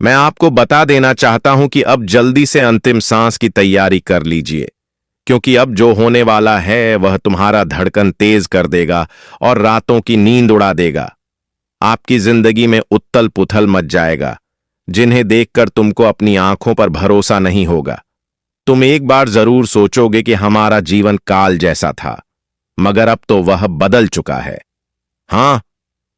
मैं आपको बता देना चाहता हूं कि अब जल्दी से अंतिम सांस की तैयारी कर लीजिए, क्योंकि अब जो होने वाला है वह तुम्हारा धड़कन तेज कर देगा और रातों की नींद उड़ा देगा। आपकी जिंदगी में उथल पुथल मच जाएगा, जिन्हें देखकर तुमको अपनी आंखों पर भरोसा नहीं होगा। तुम एक बार जरूर सोचोगे कि हमारा जीवन काल जैसा था, मगर अब तो वह बदल चुका है। हाँ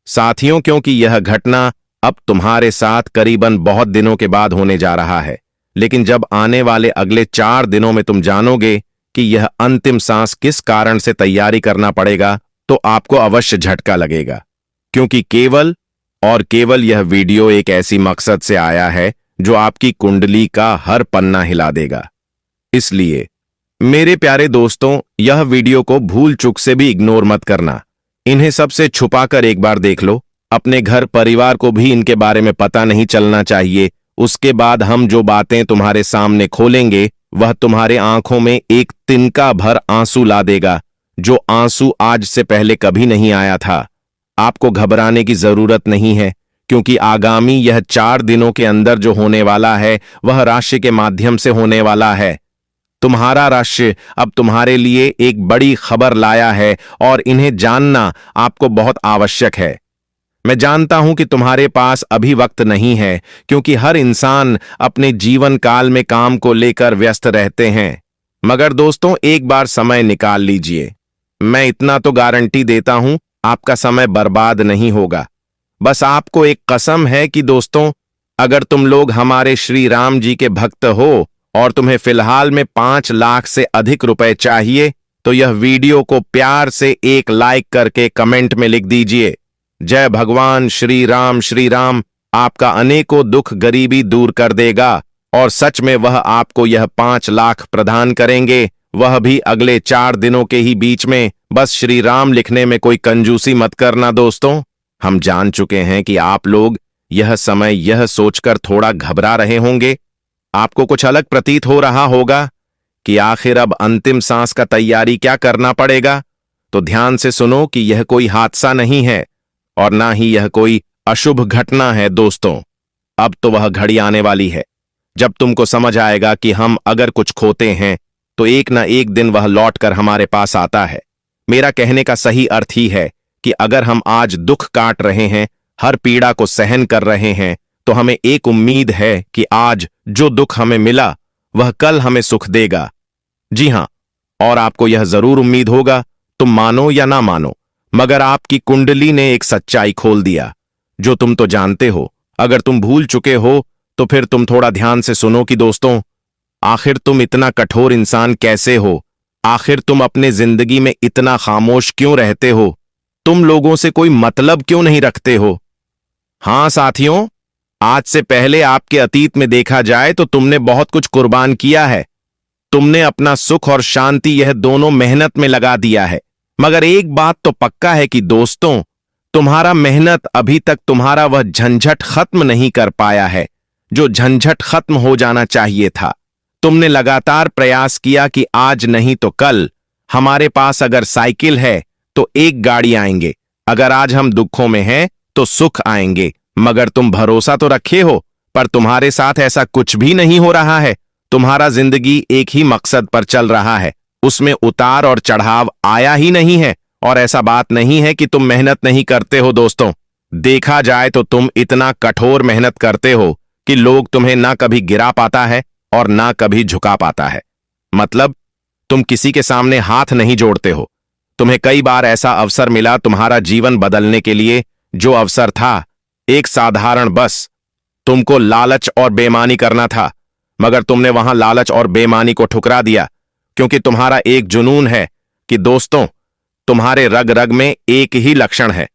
साथियों, क्योंकि यह घटना अब तुम्हारे साथ करीबन बहुत दिनों के बाद होने जा रहा है, लेकिन जब आने वाले अगले 4 दिनों में तुम जानोगे कि यह अंतिम सांस किस कारण से तैयारी करना पड़ेगा, तो आपको अवश्य झटका लगेगा। क्योंकि केवल और केवल यह वीडियो एक ऐसी मकसद से आया है जो आपकी कुंडली का हर पन्ना हिला देगा। इसलिए मेरे प्यारे दोस्तों, यह वीडियो को भूल चूक से भी इग्नोर मत करना। इन्हें सबसे छुपाकर एक बार देख लो। अपने घर परिवार को भी इनके बारे में पता नहीं चलना चाहिए। उसके बाद हम जो बातें तुम्हारे सामने खोलेंगे वह तुम्हारे आंखों में एक तिनका भर आंसू ला देगा, जो आंसू आज से पहले कभी नहीं आया था। आपको घबराने की जरूरत नहीं है, क्योंकि आगामी यह 4 दिनों के अंदर जो होने वाला है वह राशि के माध्यम से होने वाला है। तुम्हारा राशि अब तुम्हारे लिए एक बड़ी खबर लाया है और इन्हें जानना आपको बहुत आवश्यक है। मैं जानता हूं कि तुम्हारे पास अभी वक्त नहीं है, क्योंकि हर इंसान अपने जीवन काल में काम को लेकर व्यस्त रहते हैं। मगर दोस्तों, एक बार समय निकाल लीजिए। मैं इतना तो गारंटी देता हूं, आपका समय बर्बाद नहीं होगा। बस आपको एक कसम है कि दोस्तों, अगर तुम लोग हमारे श्री राम जी के भक्त हो और तुम्हें फिलहाल में 5 लाख से अधिक रुपए चाहिए, तो यह वीडियो को प्यार से एक लाइक करके कमेंट में लिख दीजिए, जय भगवान श्री राम आपका अनेकों दुख गरीबी दूर कर देगा। और सच में वह आपको यह 5 लाख प्रदान करेंगे, वह भी अगले 4 दिनों के ही बीच में। बस श्री राम लिखने में कोई कंजूसी मत करना दोस्तों। हम जान चुके हैं कि आप लोग यह समय यह सोचकर थोड़ा घबरा रहे होंगे। आपको कुछ अलग प्रतीत हो रहा होगा कि आखिर अब अंतिम सांस का तैयारी क्या करना पड़ेगा। तो ध्यान से सुनो कि यह कोई हादसा नहीं है और ना ही यह कोई अशुभ घटना है दोस्तों। अब तो वह घड़ी आने वाली है जब तुमको समझ आएगा कि हम अगर कुछ खोते हैं तो एक ना एक दिन वह लौटकर हमारे पास आता है। मेरा कहने का सही अर्थ ही है कि अगर हम आज दुख काट रहे हैं, हर पीड़ा को सहन कर रहे हैं, तो हमें एक उम्मीद है कि आज जो दुख हमें मिला वह कल हमें सुख देगा। जी हां, और आपको यह जरूर उम्मीद होगा, तुम मानो या ना मानो, मगर आपकी कुंडली ने एक सच्चाई खोल दिया जो तुम तो जानते हो। अगर तुम भूल चुके हो तो फिर तुम थोड़ा ध्यान से सुनो कि दोस्तों, आखिर तुम इतना कठोर इंसान कैसे हो? आखिर तुम अपने जिंदगी में इतना खामोश क्यों रहते हो? तुम लोगों से कोई मतलब क्यों नहीं रखते हो? हां साथियों, आज से पहले आपके अतीत में देखा जाए तो तुमने बहुत कुछ कुर्बान किया है। तुमने अपना सुख और शांति यह दोनों मेहनत में लगा दिया है। मगर एक बात तो पक्का है कि दोस्तों, तुम्हारा मेहनत अभी तक तुम्हारा वह झंझट खत्म नहीं कर पाया है जो झंझट खत्म हो जाना चाहिए था। तुमने लगातार प्रयास किया कि आज नहीं तो कल हमारे पास अगर साइकिल है तो एक गाड़ी आएंगे, अगर आज हम दुखों में हैं तो सुख आएंगे। मगर तुम भरोसा तो रखे हो, पर तुम्हारे साथ ऐसा कुछ भी नहीं हो रहा है। तुम्हारा जिंदगी एक ही मकसद पर चल रहा है, उसमें उतार और चढ़ाव आया ही नहीं है। और ऐसा बात नहीं है कि तुम मेहनत नहीं करते हो दोस्तों। देखा जाए तो तुम इतना कठोर मेहनत करते हो कि लोग तुम्हें ना कभी गिरा पाता है और ना कभी झुका पाता है। मतलब तुम किसी के सामने हाथ नहीं जोड़ते हो। तुम्हें कई बार ऐसा अवसर मिला तुम्हारा जीवन बदलने के लिए, जो अवसर था एक साधारण, बस तुमको लालच और बेईमानी करना था, मगर तुमने वहां लालच और बेईमानी को ठुकरा दिया, क्योंकि तुम्हारा एक जुनून है कि दोस्तों, तुम्हारे रग रग में एक ही लक्षण है,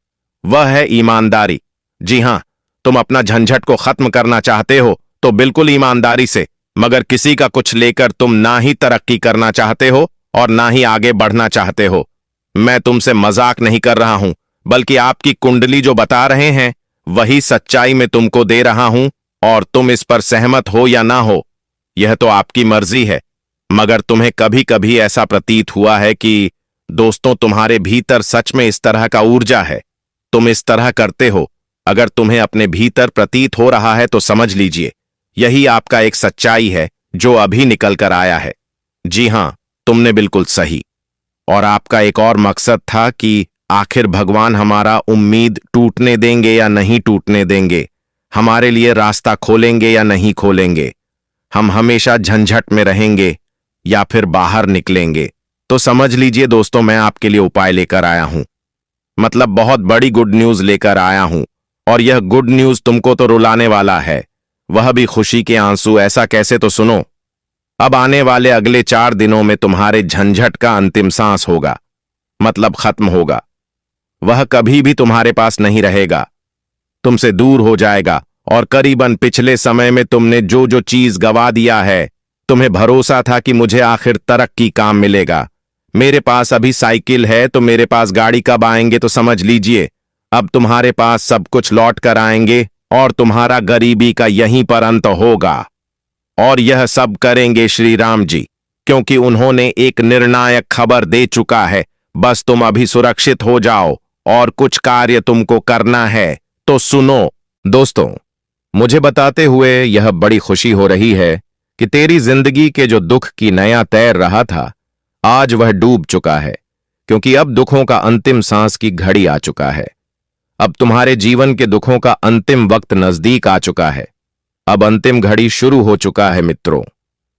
वह है ईमानदारी। जी हां, तुम अपना झंझट को खत्म करना चाहते हो तो बिल्कुल ईमानदारी से, मगर किसी का कुछ लेकर तुम ना ही तरक्की करना चाहते हो और ना ही आगे बढ़ना चाहते हो। मैं तुमसे मजाक नहीं कर रहा हूं, बल्कि आपकी कुंडली जो बता रहे हैं वही सच्चाई में तुमको दे रहा हूं, और तुम इस पर सहमत हो या ना हो यह तो आपकी मर्जी है। मगर तुम्हें कभी कभी ऐसा प्रतीत हुआ है कि दोस्तों, तुम्हारे भीतर सच में इस तरह का ऊर्जा है, तुम इस तरह करते हो, अगर तुम्हें अपने भीतर प्रतीत हो रहा है तो समझ लीजिए यही आपका एक सच्चाई है जो अभी निकल कर आया है। जी हां, तुमने बिल्कुल सही। और आपका एक और मकसद था कि आखिर भगवान हमारा उम्मीद टूटने देंगे या नहीं टूटने देंगे, हमारे लिए रास्ता खोलेंगे या नहीं खोलेंगे, हम हमेशा झंझट में रहेंगे या फिर बाहर निकलेंगे। तो समझ लीजिए दोस्तों, मैं आपके लिए उपाय लेकर आया हूं, मतलब बहुत बड़ी गुड न्यूज लेकर आया हूं। और यह गुड न्यूज तुमको तो रुलाने वाला है, वह भी खुशी के आंसू। ऐसा कैसे, तो सुनो। अब आने वाले अगले 4 दिनों में तुम्हारे झंझट का अंतिम सांस होगा, मतलब खत्म होगा। वह कभी भी तुम्हारे पास नहीं रहेगा, तुमसे दूर हो जाएगा। और करीबन पिछले समय में तुमने जो जो चीज गवा दिया है, तुम्हें भरोसा था कि मुझे आखिर तरक्की काम मिलेगा, मेरे पास अभी साइकिल है तो मेरे पास गाड़ी कब आएंगे, तो समझ लीजिए अब तुम्हारे पास सब कुछ लौट कर आएंगे और तुम्हारा गरीबी का यहीं पर अंत होगा। और यह सब करेंगे श्री राम जी, क्योंकि उन्होंने एक निर्णायक खबर दे चुका है। बस तुम अभी सुरक्षित हो जाओ और कुछ कार्य तुमको करना है। तो सुनो दोस्तों, मुझे बताते हुए यह बड़ी खुशी हो रही है कि तेरी जिंदगी के जो दुख की नया तैर रहा था, आज वह डूब चुका है, क्योंकि अब दुखों का अंतिम सांस की घड़ी आ चुका है। अब तुम्हारे जीवन के दुखों का अंतिम वक्त नजदीक आ चुका है। अब अंतिम घड़ी शुरू हो चुका है मित्रों।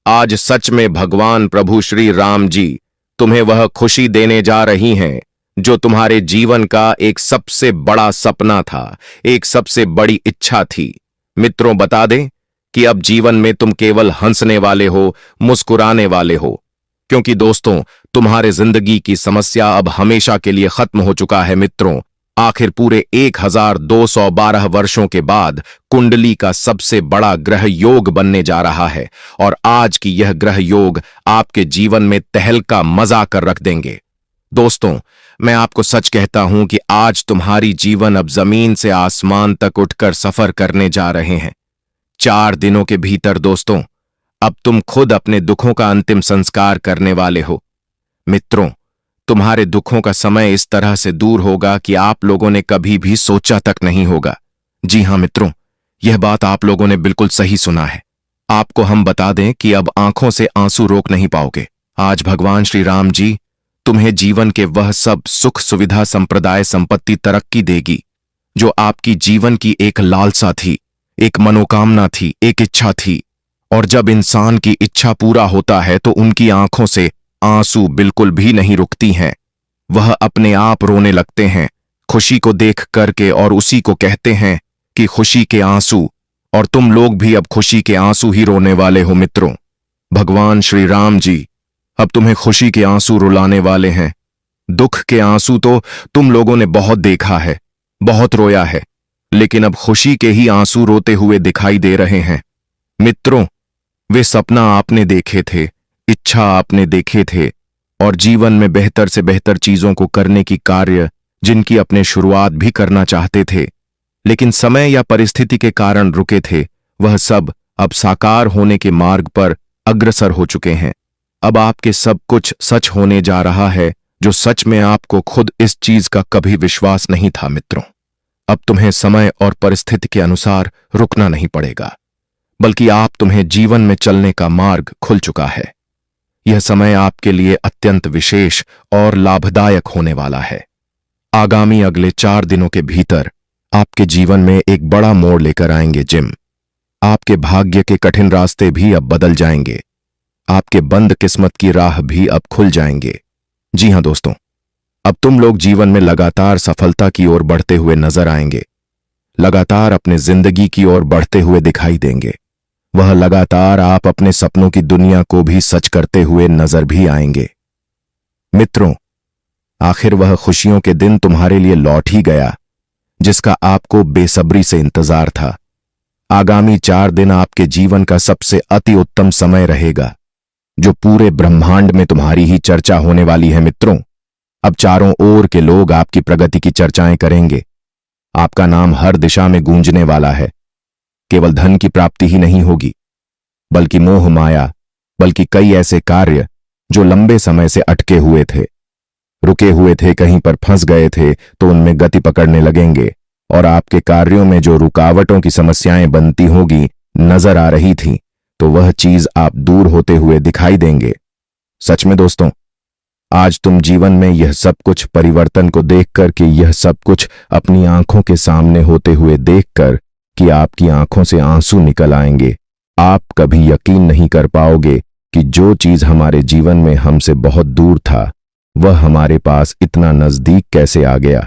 आज सच में भगवान प्रभु श्री राम जी तुम्हें वह खुशी देने जा रही हैं जो तुम्हारे जीवन का एक सबसे बड़ा सपना था, एक सबसे बड़ी इच्छा थी। मित्रों, बता दें कि अब जीवन में तुम केवल हंसने वाले हो, मुस्कुराने वाले हो, क्योंकि दोस्तों तुम्हारे जिंदगी की समस्या अब हमेशा के लिए खत्म हो चुका है। मित्रों, आखिर पूरे 1212 वर्षों के बाद कुंडली का सबसे बड़ा ग्रह योग बनने जा रहा है और आज की यह ग्रह योग आपके जीवन में तहलका मजा कर रख देंगे। दोस्तों, मैं आपको सच कहता हूं कि आज तुम्हारी जीवन अब जमीन से आसमान तक उठकर सफर करने जा रहे हैं। 4 दिनों के भीतर दोस्तों, अब तुम खुद अपने दुखों का अंतिम संस्कार करने वाले हो। मित्रों, तुम्हारे दुखों का समय इस तरह से दूर होगा कि आप लोगों ने कभी भी सोचा तक नहीं होगा। जी हां मित्रों, यह बात आप लोगों ने बिल्कुल सही सुना है। आपको हम बता दें कि अब आंखों से आंसू रोक नहीं पाओगे। आज भगवान श्री राम जी तुम्हें जीवन के वह सब सुख सुविधा संप्रदाय संपत्ति तरक्की देगी जो आपकी जीवन की एक लालसा थी, एक मनोकामना थी, एक इच्छा थी। और जब इंसान की इच्छा पूरा होता है तो उनकी आंखों से आंसू बिल्कुल भी नहीं रुकती हैं, वह अपने आप रोने लगते हैं खुशी को देख करके, और उसी को कहते हैं कि खुशी के आंसू। और तुम लोग भी अब खुशी के आंसू ही रोने वाले हो मित्रों। भगवान श्री राम जी अब तुम्हें खुशी के आंसू रुलाने वाले हैं। दुख के आंसू तो तुम लोगों ने बहुत देखा है, बहुत रोया है, लेकिन अब खुशी के ही आंसू रोते हुए दिखाई दे रहे हैं। मित्रों, वे सपना आपने देखे थे, इच्छा आपने देखे थे, और जीवन में बेहतर से बेहतर चीजों को करने की कार्य जिनकी अपने शुरुआत भी करना चाहते थे, लेकिन समय या परिस्थिति के कारण रुके थे, वह सब अब साकार होने के मार्ग पर अग्रसर हो चुके हैं। अब आपके सब कुछ सच होने जा रहा है जो सच में आपको खुद इस चीज का कभी विश्वास नहीं था। मित्रों, अब तुम्हें समय और परिस्थिति के अनुसार रुकना नहीं पड़ेगा, बल्कि आप तुम्हें जीवन में चलने का मार्ग खुल चुका है। यह समय आपके लिए अत्यंत विशेष और लाभदायक होने वाला है। आगामी अगले 4 दिनों के भीतर आपके जीवन में एक बड़ा मोड़ लेकर आएंगे जिम। आपके भाग्य के कठिन रास्ते भी अब बदल जाएंगे, आपके बंद किस्मत की राह भी अब खुल जाएंगे। जी हां दोस्तों, अब तुम लोग जीवन में लगातार सफलता की ओर बढ़ते हुए नजर आएंगे, लगातार अपने जिंदगी की ओर बढ़ते हुए दिखाई देंगे। वह लगातार आप अपने सपनों की दुनिया को भी सच करते हुए नजर भी आएंगे। मित्रों, आखिर वह खुशियों के दिन तुम्हारे लिए लौट ही गया जिसका आपको बेसब्री से इंतजार था। आगामी 4 दिन आपके जीवन का सबसे अति उत्तम समय रहेगा जो पूरे ब्रह्मांड में तुम्हारी ही चर्चा होने वाली है। मित्रों, अब चारों ओर के लोग आपकी प्रगति की चर्चाएं करेंगे, आपका नाम हर दिशा में गूंजने वाला है। केवल धन की प्राप्ति ही नहीं होगी, बल्कि मोह माया, बल्कि कई ऐसे कार्य जो लंबे समय से अटके हुए थे, रुके हुए थे, कहीं पर फंस गए थे, तो उनमें गति पकड़ने लगेंगे। और आपके कार्यों में जो रुकावटों की समस्याएं बनती होगी नजर आ रही थी, तो वह चीज आप दूर होते हुए दिखाई देंगे। सच में दोस्तों, आज तुम जीवन में यह सब कुछ परिवर्तन को देखकर कि यह सब कुछ अपनी आंखों के सामने होते हुए देखकर कि आपकी आंखों से आंसू निकल आएंगे। आप कभी यकीन नहीं कर पाओगे कि जो चीज हमारे जीवन में हमसे बहुत दूर था, वह हमारे पास इतना नजदीक कैसे आ गया।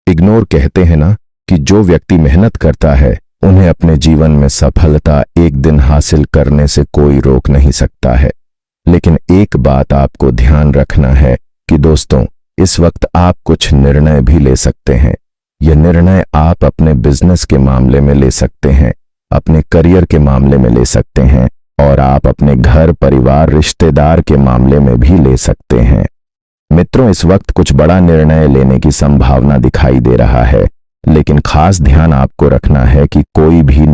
इग्नोर कहते हैं ना कि जो व्यक्ति मेहनत करता है उन्हें अपने जीवन में सफलता एक दिन हासिल करने से कोई रोक नहीं सकता है। लेकिन एक बात आपको ध्यान रखना है कि दोस्तों, इस वक्त आप कुछ निर्णय भी ले सकते हैं। यह निर्णय आप अपने बिजनेस के मामले में ले सकते हैं, अपने करियर के मामले में ले सकते हैं और आप अपने घर, परिवार, रिश्तेदार के मामले में भी ले सकते हैं। मित्रों, इस वक्त कुछ बड़ा निर्णय लेने की संभावना दिखाई दे रहा है, लेकिन खास ध्यान आपको रखना है कि कोई भी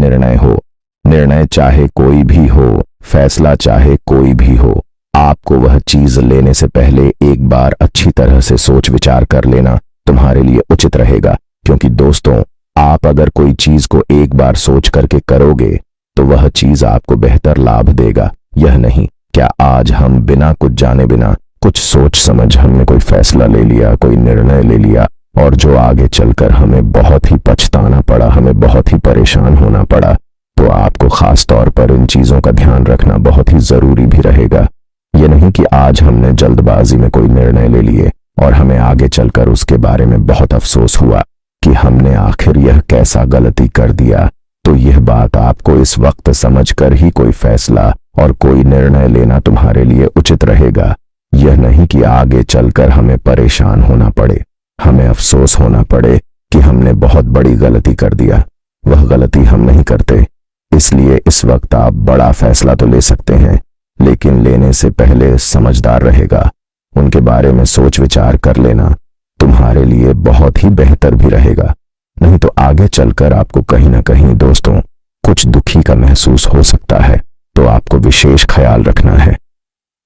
निर्णय चाहे कोई भी हो, फैसला चाहे कोई भी हो, आपको वह चीज लेने से पहले एक बार अच्छी तरह से सोच विचार कर लेना तुम्हारे लिए उचित रहेगा। क्योंकि दोस्तों, आप अगर कोई चीज को एक बार सोच करके करोगे तो वह चीज आपको बेहतर लाभ देगा। यह नहीं क्या आज हम बिना कुछ जाने, बिना कुछ सोच समझ हमने कोई फैसला ले लिया, कोई निर्णय ले लिया और जो आगे चलकर हमें बहुत ही पछताना पड़ा, हमें बहुत ही परेशान होना पड़ा। तो आपको खास तौर पर इन चीजों का ध्यान रखना बहुत ही जरूरी भी रहेगा। यह नहीं कि आज हमने जल्दबाजी में कोई निर्णय ले लिए और हमें आगे चलकर उसके बारे में बहुत अफसोस हुआ कि हमने आखिर यह कैसा गलती कर दिया। तो यह बात आपको इस वक्त समझकर ही कोई फैसला और कोई निर्णय लेना तुम्हारे लिए उचित रहेगा। यह नहीं कि आगे चलकर हमें परेशान होना पड़े, हमें अफसोस होना पड़े कि हमने बहुत बड़ी गलती कर दिया। वह गलती हम नहीं करते, इसलिए इस वक्त आप बड़ा फैसला तो ले सकते हैं, लेकिन लेने से पहले समझदार रहेगा। उनके बारे में सोच विचार कर लेना तुम्हारे लिए बहुत ही बेहतर भी रहेगा। नहीं तो आगे चलकर आपको कहीं ना कहीं दोस्तों कुछ दुखी का महसूस हो सकता है। तो आपको विशेष ख्याल रखना है।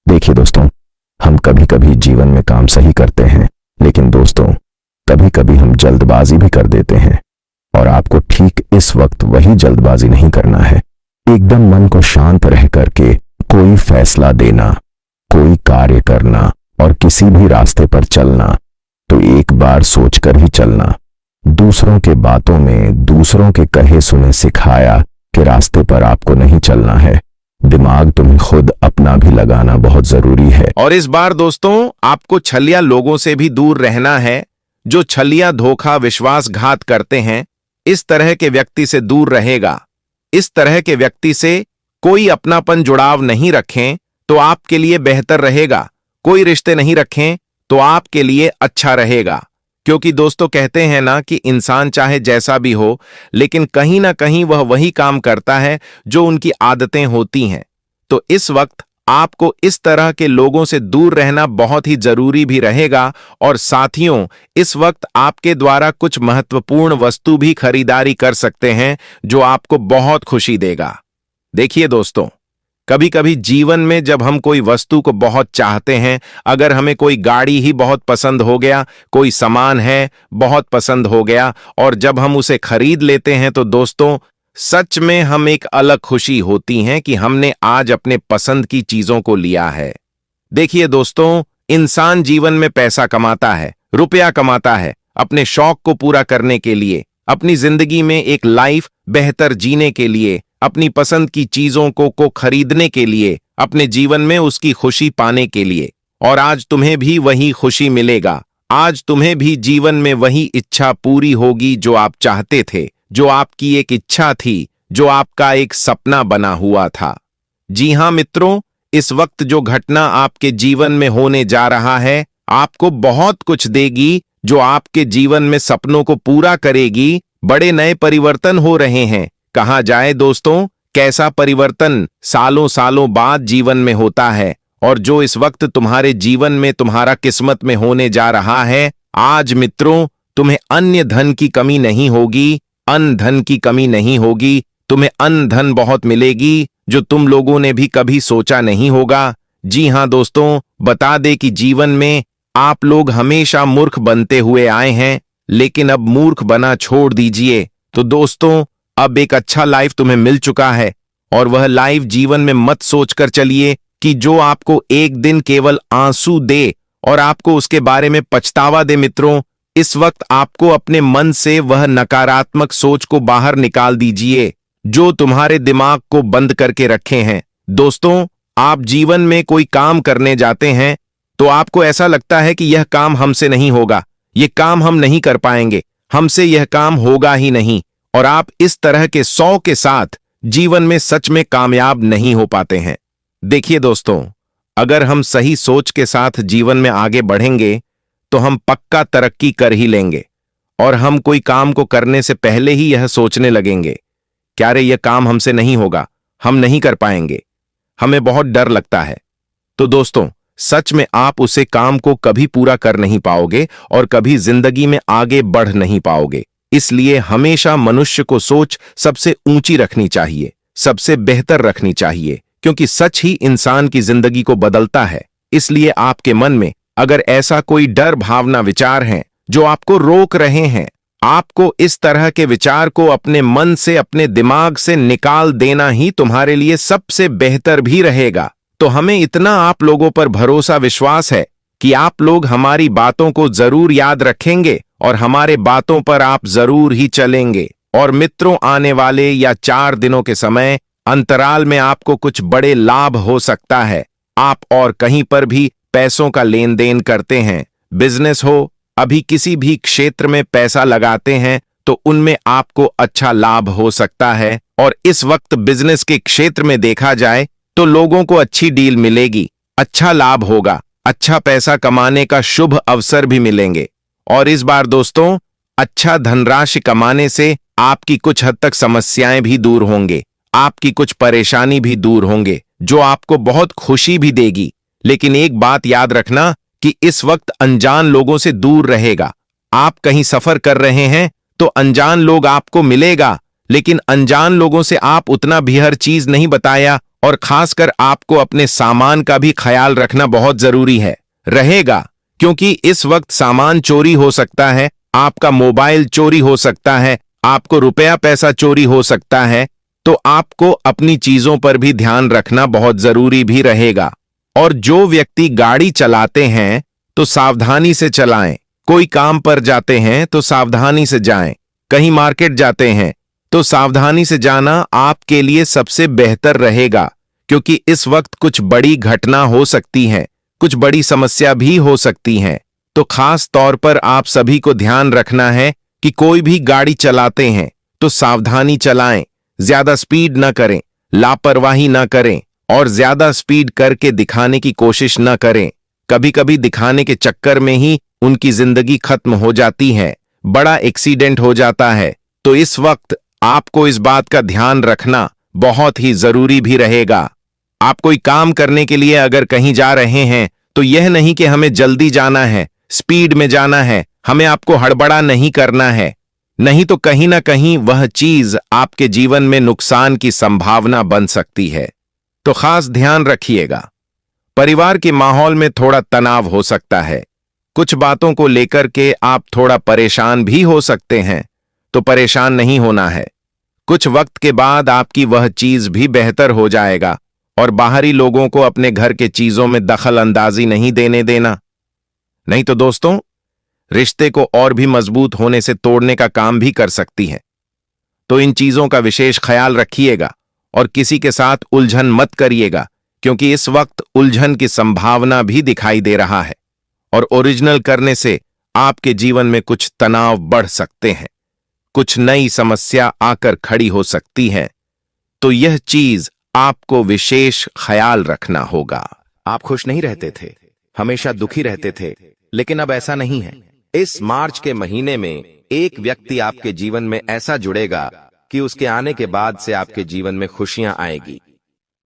देखिए दोस्तों, हम कभी कभी जीवन में काम सही करते हैं, लेकिन दोस्तों कभी कभी हम जल्दबाजी भी कर देते हैं और आपको ठीक इस वक्त वही जल्दबाजी नहीं करना है। एकदम मन को शांत रह करके कोई फैसला देना, कोई कार्य करना और किसी भी रास्ते पर चलना तो एक बार सोचकर ही चलना। दूसरों के बातों में, दूसरों के कहे सुने सिखाया कि रास्ते पर आपको नहीं चलना है। दिमाग तुम्हें खुद अपना भी लगाना बहुत जरूरी है। और इस बार दोस्तों आपको छलिया लोगों से भी दूर रहना है, जो छलिया, धोखा, विश्वासघात करते हैं। इस तरह के व्यक्ति से दूर रहेगा। इस तरह के व्यक्ति से कोई अपनापन, जुड़ाव नहीं रखें तो आपके लिए बेहतर रहेगा। कोई रिश्ते नहीं रखें तो आपके लिए अच्छा रहेगा। क्योंकि दोस्तों कहते हैं ना कि इंसान चाहे जैसा भी हो, लेकिन कहीं ना कहीं वह वही काम करता है जो उनकी आदतें होती हैं। तो इस वक्त आपको इस तरह के लोगों से दूर रहना बहुत ही जरूरी भी रहेगा। और साथियों, इस वक्त आपके द्वारा कुछ महत्वपूर्ण वस्तु भी खरीदारी कर सकते हैं जो आपको बहुत खुशी देगा। देखिए दोस्तों, कभी कभी जीवन में जब हम कोई वस्तु को बहुत चाहते हैं, अगर हमें कोई गाड़ी ही बहुत पसंद हो गया, कोई सामान है बहुत पसंद हो गया और जब हम उसे खरीद लेते हैं तो दोस्तों सच में हम एक अलग खुशी होती है कि हमने आज अपने पसंद की चीजों को लिया है। देखिए दोस्तों, इंसान जीवन में पैसा कमाता है, रुपया कमाता है अपने शौक को पूरा करने के लिए, अपनी जिंदगी में एक लाइफ बेहतर जीने के लिए, अपनी पसंद की चीजों को खरीदने के लिए, अपने जीवन में उसकी खुशी पाने के लिए। और आज तुम्हें भी वही खुशी मिलेगा। आज तुम्हें भी जीवन में वही इच्छा पूरी होगी जो आप चाहते थे, जो आपकी एक इच्छा थी, जो आपका एक सपना बना हुआ था। जी हां मित्रों, इस वक्त जो घटना आपके जीवन में होने जा रहा है आपको बहुत कुछ देगी, जो आपके जीवन में सपनों को पूरा करेगी। बड़े नए परिवर्तन हो रहे हैं। कहा जाए दोस्तों, कैसा परिवर्तन सालों सालों बाद जीवन में होता है। और जो इस वक्त तुम्हारे जीवन में, तुम्हारा किस्मत में होने जा रहा है, आज मित्रों तुम्हें अन्य धन की कमी नहीं होगी, अन्न धन की कमी नहीं होगी। तुम्हें अन्न धन बहुत मिलेगी जो तुम लोगों ने भी कभी सोचा नहीं होगा। जी हां दोस्तों, बता दे कि जीवन में आप लोग हमेशा मूर्ख बनते हुए आए हैं। लेकिन अब मूर्ख बना छोड़ दीजिए। तो दोस्तों, अब एक अच्छा लाइफ तुम्हें मिल चुका है, और वह लाइफ जीवन में मत सोचकर चलिए कि जो आपको एक दिन केवल आंसू दे और आपको उसके बारे में पछतावा दे। मित्रों, इस वक्त आपको अपने मन से वह नकारात्मक सोच को बाहर निकाल दीजिए जो तुम्हारे दिमाग को बंद करके रखे हैं। दोस्तों, आप जीवन में कोई काम करने जाते हैं तो आपको ऐसा लगता है कि यह काम हमसे नहीं होगा, यह काम हम नहीं कर पाएंगे, हमसे यह काम होगा ही नहीं, और आप इस तरह के 100 के साथ जीवन में सच में कामयाब नहीं हो पाते हैं। देखिए दोस्तों, अगर हम सही सोच के साथ जीवन में आगे बढ़ेंगे तो हम पक्का तरक्की कर ही लेंगे, और हम कोई काम को करने से पहले ही यह सोचने लगेंगे, क्या रे यह काम हमसे नहीं होगा, हम नहीं कर पाएंगे, हमें बहुत डर लगता है। तो दोस्तों, सच में आप उसे काम को कभी पूरा कर नहीं पाओगे और कभी जिंदगी में आगे बढ़ नहीं पाओगे। इसलिए हमेशा मनुष्य को सोच सबसे ऊंची रखनी चाहिए, सबसे बेहतर रखनी चाहिए, क्योंकि सच ही इंसान की जिंदगी को बदलता है। इसलिए आपके मन में अगर ऐसा कोई डर भावना विचार हैं जो आपको रोक रहे हैं, आपको इस तरह के विचार को अपने मन से, अपने दिमाग से निकाल देना ही तुम्हारे लिए सबसे बेहतर भी रहेगा। तो हमें इतना आप लोगों पर भरोसा विश्वास है कि आप लोग हमारी बातों को जरूर याद रखेंगे और हमारे बातों पर आप जरूर ही चलेंगे। और मित्रों, आने वाले या 4 दिनों के समय अंतराल में आपको कुछ बड़े लाभ हो सकता है। आप और कहीं पर भी पैसों का लेन देन करते हैं, बिजनेस हो, अभी किसी भी क्षेत्र में पैसा लगाते हैं तो उनमें आपको अच्छा लाभ हो सकता है। और इस वक्त बिजनेस के क्षेत्र में देखा जाए तो लोगों को अच्छी डील मिलेगी, अच्छा लाभ होगा, अच्छा पैसा कमाने का शुभ अवसर भी मिलेंगे। और इस बार दोस्तों, अच्छा धनराशि कमाने से आपकी कुछ हद तक समस्याएं भी दूर होंगे, आपकी कुछ परेशानी भी दूर होंगे, जो आपको बहुत खुशी भी देगी। लेकिन एक बात याद रखना कि इस वक्त अनजान लोगों से दूर रहेगा। आप कहीं सफर कर रहे हैं तो अनजान लोग आपको मिलेगा, लेकिन अनजान लोगों से आप उतना भी हर चीज नहीं बताया, और खासकर आपको अपने सामान का भी ख्याल रखना बहुत जरूरी है रहेगा, क्योंकि इस वक्त सामान चोरी हो सकता है, आपका मोबाइल चोरी हो सकता है, आपको रुपया पैसा चोरी हो सकता है। तो आपको अपनी चीजों पर भी ध्यान रखना बहुत जरूरी भी रहेगा। और जो व्यक्ति गाड़ी चलाते हैं तो सावधानी से चलाएं, कोई काम पर जाते हैं तो सावधानी से जाएं, कहीं मार्केट जाते हैं तो सावधानी से जाना आपके लिए सबसे बेहतर रहेगा, क्योंकि इस वक्त कुछ बड़ी घटना हो सकती है, कुछ बड़ी समस्या भी हो सकती है। तो खास तौर पर आप सभी को ध्यान रखना है कि कोई भी गाड़ी चलाते हैं तो सावधानी चलाएं, ज्यादा स्पीड ना करें, लापरवाही ना करें, और ज्यादा स्पीड करके दिखाने की कोशिश न करें। कभी कभी दिखाने के चक्कर में ही उनकी जिंदगी खत्म हो जाती है, बड़ा एक्सीडेंट हो जाता है। तो इस वक्त आपको इस बात का ध्यान रखना बहुत ही जरूरी भी रहेगा। आप कोई काम करने के लिए अगर कहीं जा रहे हैं तो यह नहीं कि हमें जल्दी जाना है, स्पीड में जाना है, हमें आपको हड़बड़ा नहीं करना है, नहीं तो कहीं ना कहीं वह चीज आपके जीवन में नुकसान की संभावना बन सकती है। तो खास ध्यान रखिएगा। परिवार के माहौल में थोड़ा तनाव हो सकता है, कुछ बातों को लेकर के आप थोड़ा परेशान भी हो सकते हैं, तो परेशान नहीं होना है। कुछ वक्त के बाद आपकी वह चीज भी बेहतर हो जाएगा, और बाहरी लोगों को अपने घर के चीजों में दखल अंदाजी नहीं देने देना, नहीं तो दोस्तों रिश्ते को और भी मजबूत होने से तोड़ने का काम भी कर सकती है। तो इन चीजों का विशेष ख्याल रखिएगा और किसी के साथ उलझन मत करिएगा, क्योंकि इस वक्त उलझन की संभावना भी दिखाई दे रहा है, और ओरिजिनल करने से आपके जीवन में कुछ तनाव बढ़ सकते हैं, कुछ नई समस्या आकर खड़ी हो सकती है। तो यह चीज आपको विशेष ख्याल रखना होगा। आप खुश नहीं रहते थे, हमेशा दुखी रहते थे, लेकिन अब ऐसा नहीं है। इस मार्च के महीने में एक व्यक्ति आपके जीवन में ऐसा जुड़ेगा कि उसके आने के बाद से आपके जीवन में खुशियां आएगी।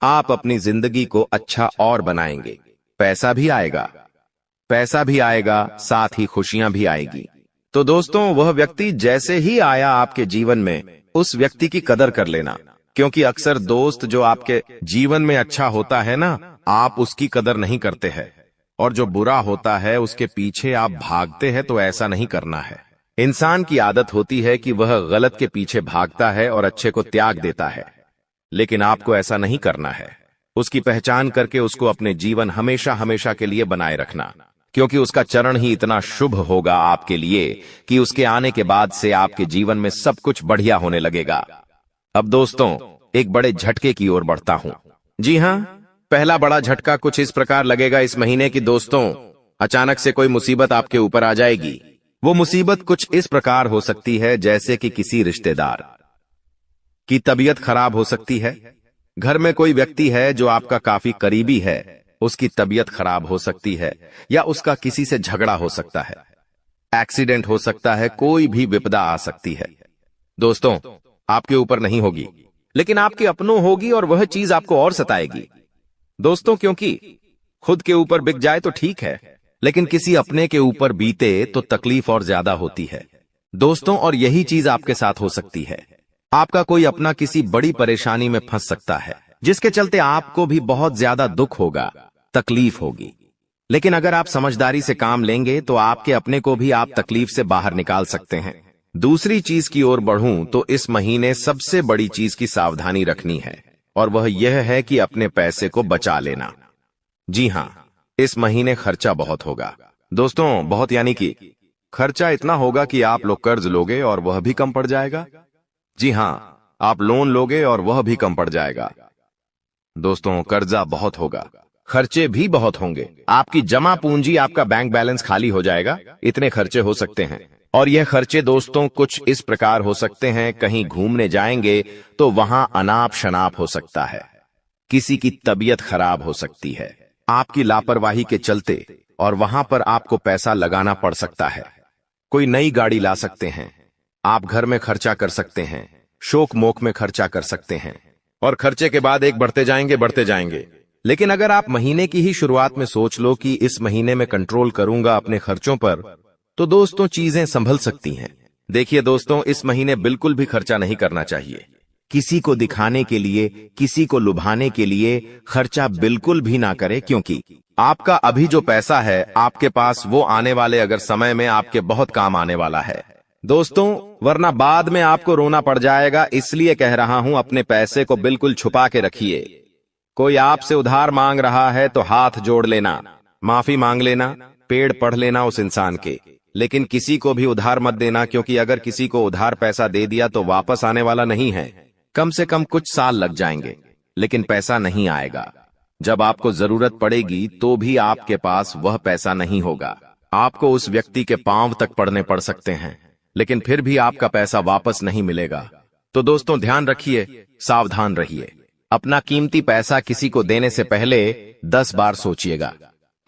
आप अपनी जिंदगी को अच्छा और बनाएंगे, पैसा भी आएगा, साथ ही खुशियां भी आएगी। तो दोस्तों, वह व्यक्ति जैसे ही आया आपके जीवन में, उस व्यक्ति की कदर कर लेना, क्योंकि अक्सर दोस्त जो आपके जीवन में अच्छा होता है ना, आप उसकी कदर नहीं करते हैं, और जो बुरा होता है उसके पीछे आप भागते हैं। तो ऐसा नहीं करना है। इंसान की आदत होती है कि वह गलत के पीछे भागता है और अच्छे को त्याग देता है, लेकिन आपको ऐसा नहीं करना है। उसकी पहचान करके उसको अपने जीवन हमेशा हमेशा के लिए बनाए रखना, क्योंकि उसका चरण ही इतना शुभ होगा आपके लिए कि उसके आने के बाद से आपके जीवन में सब कुछ बढ़िया होने लगेगा। अब दोस्तों, एक बड़े झटके की ओर बढ़ता हूं। जी हां, पहला बड़ा झटका कुछ इस प्रकार लगेगा इस महीने की दोस्तों, अचानक से कोई मुसीबत आपके ऊपर आ जाएगी। वो मुसीबत कुछ इस प्रकार हो सकती है जैसे कि किसी रिश्तेदार की तबीयत खराब हो सकती है। घर में कोई व्यक्ति है जो आपका काफी करीबी है, उसकी तबीयत खराब हो सकती है, या उसका किसी से झगड़ा हो सकता है, एक्सीडेंट हो सकता है, कोई भी विपदा आ सकती है। दोस्तों, आपके ऊपर नहीं होगी, लेकिन आपके अपनों होगी और वह चीज आपको और सताएगी। दोस्तों, क्योंकि खुद के ऊपर बिक जाए तो ठीक है, लेकिन किसी अपने के ऊपर बीते तो तकलीफ और ज्यादा होती है दोस्तों। और यही चीज आपके साथ हो सकती है। आपका कोई अपना किसी बड़ी परेशानी में फंस सकता है, जिसके चलते आपको भी बहुत ज्यादा दुख होगा, तकलीफ होगी। लेकिन अगर आप समझदारी से काम लेंगे तो आपके अपने को भी आप तकलीफ से बाहर निकाल सकते हैं। दूसरी चीज की ओर बढ़ूं तो इस महीने सबसे बड़ी चीज की सावधानी रखनी है, और वह यह है कि अपने पैसे को बचा लेना। जी हां, इस महीने खर्चा बहुत होगा दोस्तों, बहुत, यानी कि खर्चा इतना होगा कि आप लोग कर्ज लोगे और वह भी कम पड़ जाएगा। जी हां, आप लोन लोगे और वह भी कम पड़ जाएगा। दोस्तों, कर्जा बहुत होगा, खर्चे भी बहुत होंगे, आपकी जमा पूंजी, आपका बैंक बैलेंस खाली हो जाएगा, इतने खर्चे हो सकते हैं। और यह खर्चे दोस्तों कुछ इस प्रकार हो सकते हैं, कहीं घूमने जाएंगे तो वहां अनाप शनाप हो सकता है, किसी की तबीयत खराब हो सकती है आपकी लापरवाही के चलते, और वहां पर आपको पैसा लगाना पड़ सकता है। कोई नई गाड़ी ला सकते हैं, आप घर में खर्चा कर सकते हैं, शोक मोक में खर्चा कर सकते हैं, और खर्चे के बाद एक बढ़ते जाएंगे। लेकिन अगर आप महीने की ही शुरुआत में सोच लो कि इस महीने में कंट्रोल करूंगा अपने खर्चों पर, तो दोस्तों चीजें संभल सकती हैं। देखिए दोस्तों, इस महीने बिल्कुल भी खर्चा नहीं करना चाहिए। किसी को दिखाने के लिए, किसी को लुभाने के लिए खर्चा बिल्कुल भी ना करें, क्योंकि आपका अभी जो पैसा है आपके पास, वो आने वाले अगर समय में आपके बहुत काम आने वाला है दोस्तों, वरना बाद में आपको रोना पड़ जाएगा। इसलिए कह रहा हूं, अपने पैसे को बिल्कुल छुपा के रखिए। कोई आपसे उधार मांग रहा है तो हाथ जोड़ लेना, माफी मांग लेना, पेड़ पढ़ लेना उस इंसान के, लेकिन किसी को भी उधार मत देना, क्योंकि अगर किसी को उधार पैसा दे दिया तो वापस आने वाला नहीं है। कम से कम कुछ साल लग जाएंगे, लेकिन पैसा नहीं आएगा। जब आपको जरूरत पड़ेगी तो भी आपके पास वह पैसा नहीं होगा। आपको उस व्यक्ति के पांव तक पड़ने पड़ सकते हैं, लेकिन फिर भी आपका पैसा वापस नहीं मिलेगा। तो दोस्तों ध्यान रखिए, सावधान रहिए। अपना कीमती पैसा किसी को देने से पहले 10 बार सोचिएगा।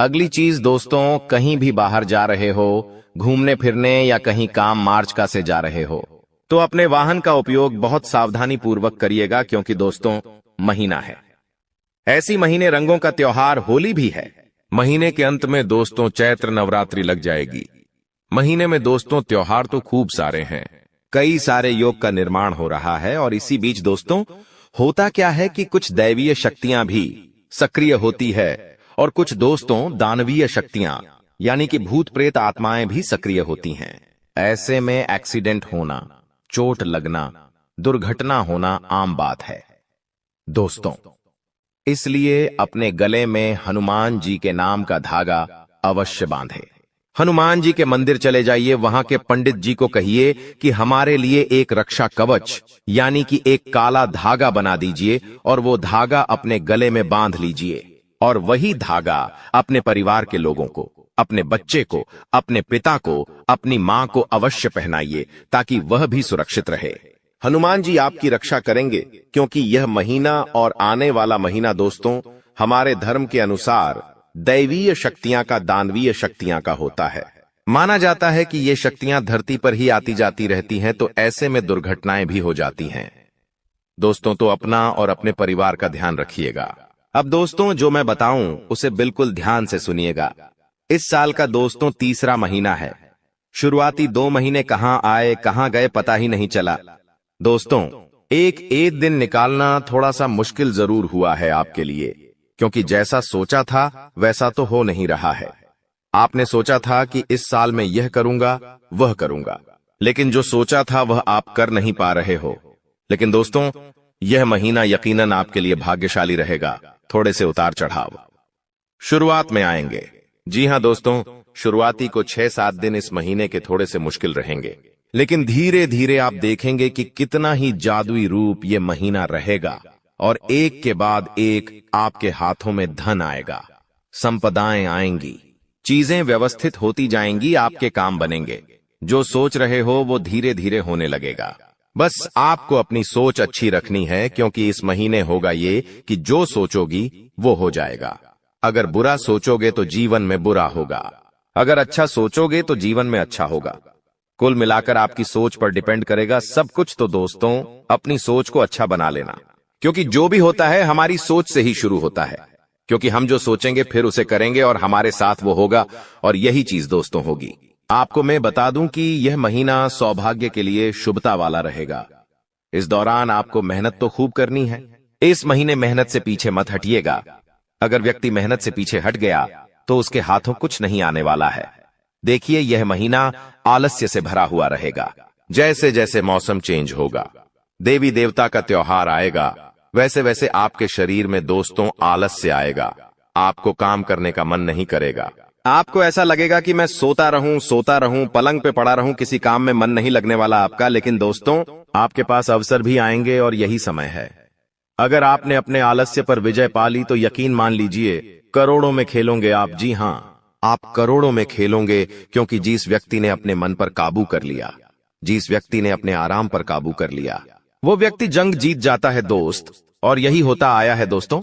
अगली चीज दोस्तों, कहीं भी बाहर जा रहे हो, घूमने फिरने या कहीं काम मार्च का से जा रहे हो, तो अपने वाहन का उपयोग बहुत सावधानी पूर्वक करिएगा, क्योंकि दोस्तों महीना है, ऐसी महीने रंगों का त्योहार होली भी है। महीने के अंत में दोस्तों चैत्र नवरात्रि लग जाएगी। महीने में दोस्तों त्योहार तो खूब सारे हैं, कई सारे योग का निर्माण हो रहा है। और इसी बीच दोस्तों होता क्या है कि कुछ दैवीय शक्तियां भी सक्रिय होती है, और कुछ दोस्तों दानवीय शक्तियां यानी कि भूत प्रेत आत्माएं भी सक्रिय होती हैं। ऐसे में एक्सीडेंट होना, चोट लगना, दुर्घटना होना आम बात है दोस्तों। इसलिए अपने गले में हनुमान जी के नाम का धागा अवश्य बांधे। हनुमान जी के मंदिर चले जाइए, वहां के पंडित जी को कहिए कि हमारे लिए एक रक्षा कवच यानी कि एक काला धागा बना दीजिए, और वो धागा अपने गले में बांध लीजिए। और वही धागा अपने परिवार के लोगों को, अपने बच्चे को, अपने पिता को, अपनी मां को अवश्य पहनाइए, ताकि वह भी सुरक्षित रहे। हनुमान जी आपकी रक्षा करेंगे, क्योंकि यह महीना और आने वाला महीना दोस्तों हमारे धर्म के अनुसार दैवीय शक्तियां का दानवीय शक्तियां का होता है। माना जाता है कि ये शक्तियां धरती पर ही आती जाती रहती हैं, तो ऐसे में दुर्घटनाएं भी हो जाती हैं दोस्तों। तो अपना और अपने परिवार का ध्यान रखिएगा। अब दोस्तों जो मैं बताऊं उसे बिल्कुल ध्यान से सुनिएगा। इस साल का दोस्तों तीसरा महीना है। शुरुआती 2 महीने कहां आए कहां गए पता ही नहीं चला दोस्तों। एक दिन निकालना थोड़ा सा मुश्किल जरूर हुआ है आपके लिए, क्योंकि जैसा सोचा था वैसा तो हो नहीं रहा है। आपने सोचा था कि इस साल में यह करूंगा वह करूंगा, लेकिन जो सोचा था वह आप कर नहीं पा रहे हो। लेकिन दोस्तों, यह महीना यकीनन आपके लिए भाग्यशाली रहेगा। थोड़े से उतार चढ़ाव शुरुआत में आएंगे। जी हां दोस्तों, शुरुआती को 6-7 दिन इस महीने के थोड़े से मुश्किल रहेंगे, लेकिन धीरे धीरे आप देखेंगे कि कितना ही जादुई रूप ये महीना रहेगा और एक के बाद एक आपके हाथों में धन आएगा, संपदाएं आएंगी, चीजें व्यवस्थित होती जाएंगी, आपके काम बनेंगे। जो सोच रहे हो वो धीरे धीरे होने लगेगा। बस आपको अपनी सोच अच्छी रखनी है, क्योंकि इस महीने होगा ये कि जो सोचोगी वो हो जाएगा। अगर बुरा सोचोगे तो जीवन में बुरा होगा, अगर अच्छा सोचोगे तो जीवन में अच्छा होगा। कुल मिलाकर आपकी सोच पर डिपेंड करेगा सब कुछ। तो दोस्तों, अपनी सोच को अच्छा बना लेना, क्योंकि जो भी होता है हमारी सोच से ही शुरू होता है। क्योंकि हम जो सोचेंगे फिर उसे करेंगे और हमारे साथ वो होगा, और यही चीज दोस्तों होगी। आपको मैं बता दूं कि यह महीना सौभाग्य के लिए शुभता वाला रहेगा। इस दौरान आपको मेहनत तो खूब करनी है। इस महीने मेहनत से पीछे मत हटिएगा। अगर व्यक्ति मेहनत से पीछे हट गया तो उसके हाथों कुछ नहीं आने वाला है। देखिए, यह महीना आलस्य से भरा हुआ रहेगा। जैसे जैसे मौसम चेंज होगा, देवी देवता का त्योहार आएगा, वैसे वैसे आपके शरीर में दोस्तों आलस्य आएगा। आपको काम करने का मन नहीं करेगा। आपको ऐसा लगेगा कि मैं सोता रहूं, पलंग पे पड़ा रहूं, किसी काम में मन नहीं लगने वाला आपका। लेकिन दोस्तों, आपके पास अवसर भी आएंगे और यही समय है। अगर आपने अपने आलस्य पर विजय पा ली तो यकीन मान लीजिए करोड़ों में खेलोगे आप। जी हां, आप करोड़ों में खेलोगे, क्योंकि जिस व्यक्ति ने अपने मन पर काबू कर लिया, जिस व्यक्ति ने अपने आराम पर काबू कर लिया, वो व्यक्ति जंग जीत जाता है दोस्त। और यही होता आया है दोस्तों।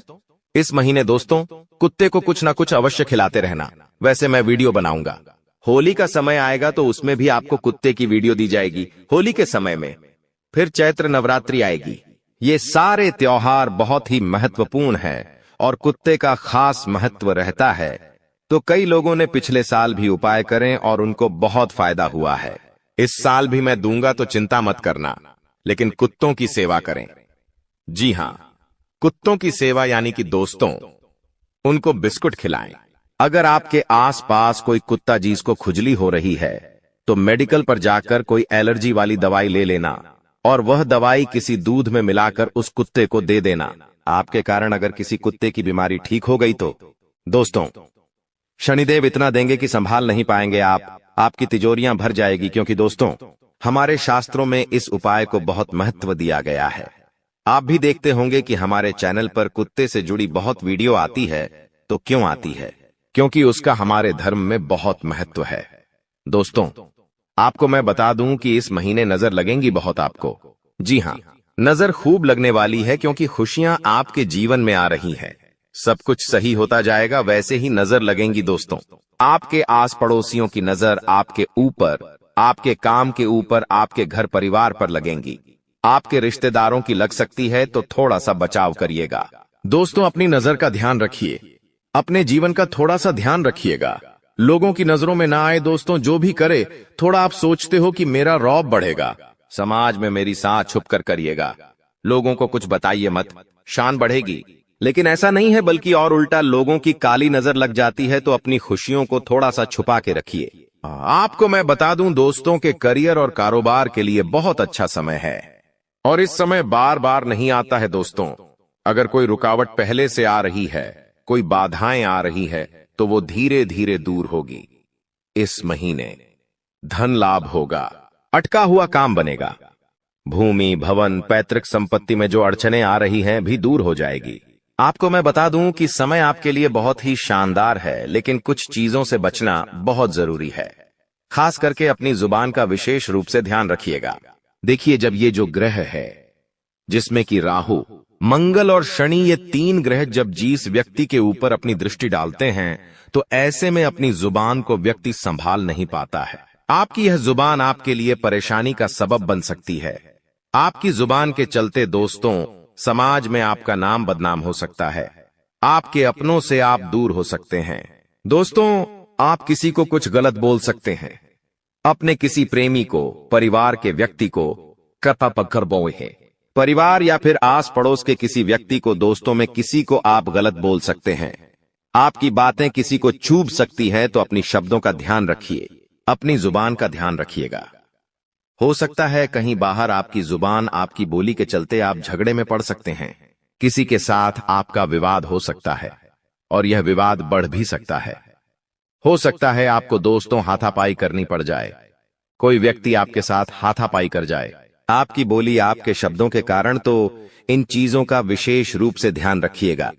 इस महीने दोस्तों, कुत्ते को कुछ ना कुछ अवश्य खिलाते रहना। वैसे मैं वीडियो बनाऊंगा, होली का समय आएगा तो उसमें भी आपको कुत्ते की वीडियो दी जाएगी होली के समय में। फिर चैत्र नवरात्रि आएगी। ये सारे त्योहार बहुत ही महत्वपूर्ण है और कुत्ते का खास महत्व रहता है। तो कई लोगों ने पिछले साल भी उपाय करें और उनको बहुत फायदा हुआ है। इस साल भी मैं दूंगा, तो चिंता मत करना, लेकिन कुत्तों की सेवा करें। जी हां, कुत्तों की सेवा यानी कि दोस्तों, उनको बिस्कुट खिलाएं। अगर आपके आसपास कोई कुत्ता जिसको खुजली हो रही है तो मेडिकल पर जाकर कोई एलर्जी वाली दवाई ले लेना और वह दवाई किसी दूध में मिलाकर उस कुत्ते को दे देना। आपके कारण अगर किसी कुत्ते की बीमारी ठीक हो गई तो दोस्तों, शनिदेव इतना देंगे कि संभाल नहीं पाएंगे आप। आपकी तिजोरियां भर जाएगी, क्योंकि दोस्तों, हमारे शास्त्रों में इस उपाय को बहुत महत्व दिया गया है। आप भी देखते होंगे कि हमारे चैनल पर कुत्ते से जुड़ी बहुत वीडियो आती है। तो क्यों आती है? क्योंकि उसका हमारे धर्म में बहुत महत्व है। दोस्तों, आपको मैं बता दूं कि इस महीने नजर लगेंगी बहुत आपको। जी हां, नजर खूब लगने वाली है, क्योंकि खुशियां आपके जीवन में आ रही हैं। सब कुछ सही होता जाएगा, वैसे ही नजर लगेंगी दोस्तों। आपके आस पड़ोसियों की नजर आपके ऊपर, आपके काम के ऊपर, आपके घर परिवार पर लगेंगी। आपके रिश्तेदारों की लग सकती है, तो थोड़ा सा बचाव करिएगा। दोस्तों, अपनी नजर का ध्यान रखिए, अपने जीवन का थोड़ा सा ध्यान रखिएगा। लोगों की नजरों में ना आए दोस्तों। जो भी करे, थोड़ा आप सोचते हो कि मेरा रौब बढ़ेगा, समाज में मेरी सांस छुप कर करिएगा। लोगों को कुछ बताइए मत, शान बढ़ेगी। लेकिन ऐसा नहीं है, बल्कि और उल्टा, लोगों की काली नजर लग जाती है, तो अपनी खुशियों को थोड़ा सा छुपा के रखिए। आपको मैं बता दूं दोस्तों के करियर और कारोबार के लिए बहुत अच्छा समय है, और इस समय बार बार नहीं आता है दोस्तों। अगर कोई रुकावट पहले से आ रही है, कोई बाधाएं आ रही है, तो वो धीरे धीरे दूर होगी। इस महीने धन लाभ होगा, अटका हुआ काम बनेगा, भूमि, भवन, पैतृक संपत्ति में जो अड़चने आ रही हैं भी दूर हो जाएगी। आपको मैं बता दूं कि समय आपके लिए बहुत ही शानदार है, लेकिन कुछ चीजों से बचना बहुत जरूरी है। खास करके अपनी जुबान का विशेष रूप से ध्यान रखिएगा। देखिए, जब ये जो ग्रह है, जिसमें कि राहु, मंगल और शनि, ये 3 ग्रह जब जिस व्यक्ति के ऊपर अपनी दृष्टि डालते हैं, तो ऐसे में अपनी जुबान को व्यक्ति संभाल नहीं पाता है। आपकी यह जुबान आपके लिए परेशानी का सबब बन सकती है। आपकी जुबान के चलते दोस्तों, समाज में आपका नाम बदनाम हो सकता है। आपके अपनों से आप दूर हो सकते हैं। दोस्तों, आप किसी को कुछ गलत बोल सकते हैं। अपने किसी प्रेमी को, परिवार के व्यक्ति को कृपा पकड़ बोए हैं। परिवार या फिर आस पड़ोस के किसी व्यक्ति को, दोस्तों में किसी को आप गलत बोल सकते हैं। आपकी बातें किसी को चुभ सकती हैं, तो अपनी शब्दों का ध्यान रखिए, अपनी जुबान का ध्यान रखिएगा। हो सकता है कहीं बाहर आपकी जुबान, आपकी बोली के चलते आप झगड़े में पड़ सकते हैं। किसी के साथ आपका विवाद हो सकता है और यह विवाद बढ़ भी सकता है। हो सकता है आपको दोस्तों हाथापाई करनी पड़ जाए, कोई व्यक्ति आपके साथ हाथापाई कर जाए। आपकी बोली, आपके शब्दों के कारण, तो इन चीजों का विशेष रूप से ध्यान रखिएगा।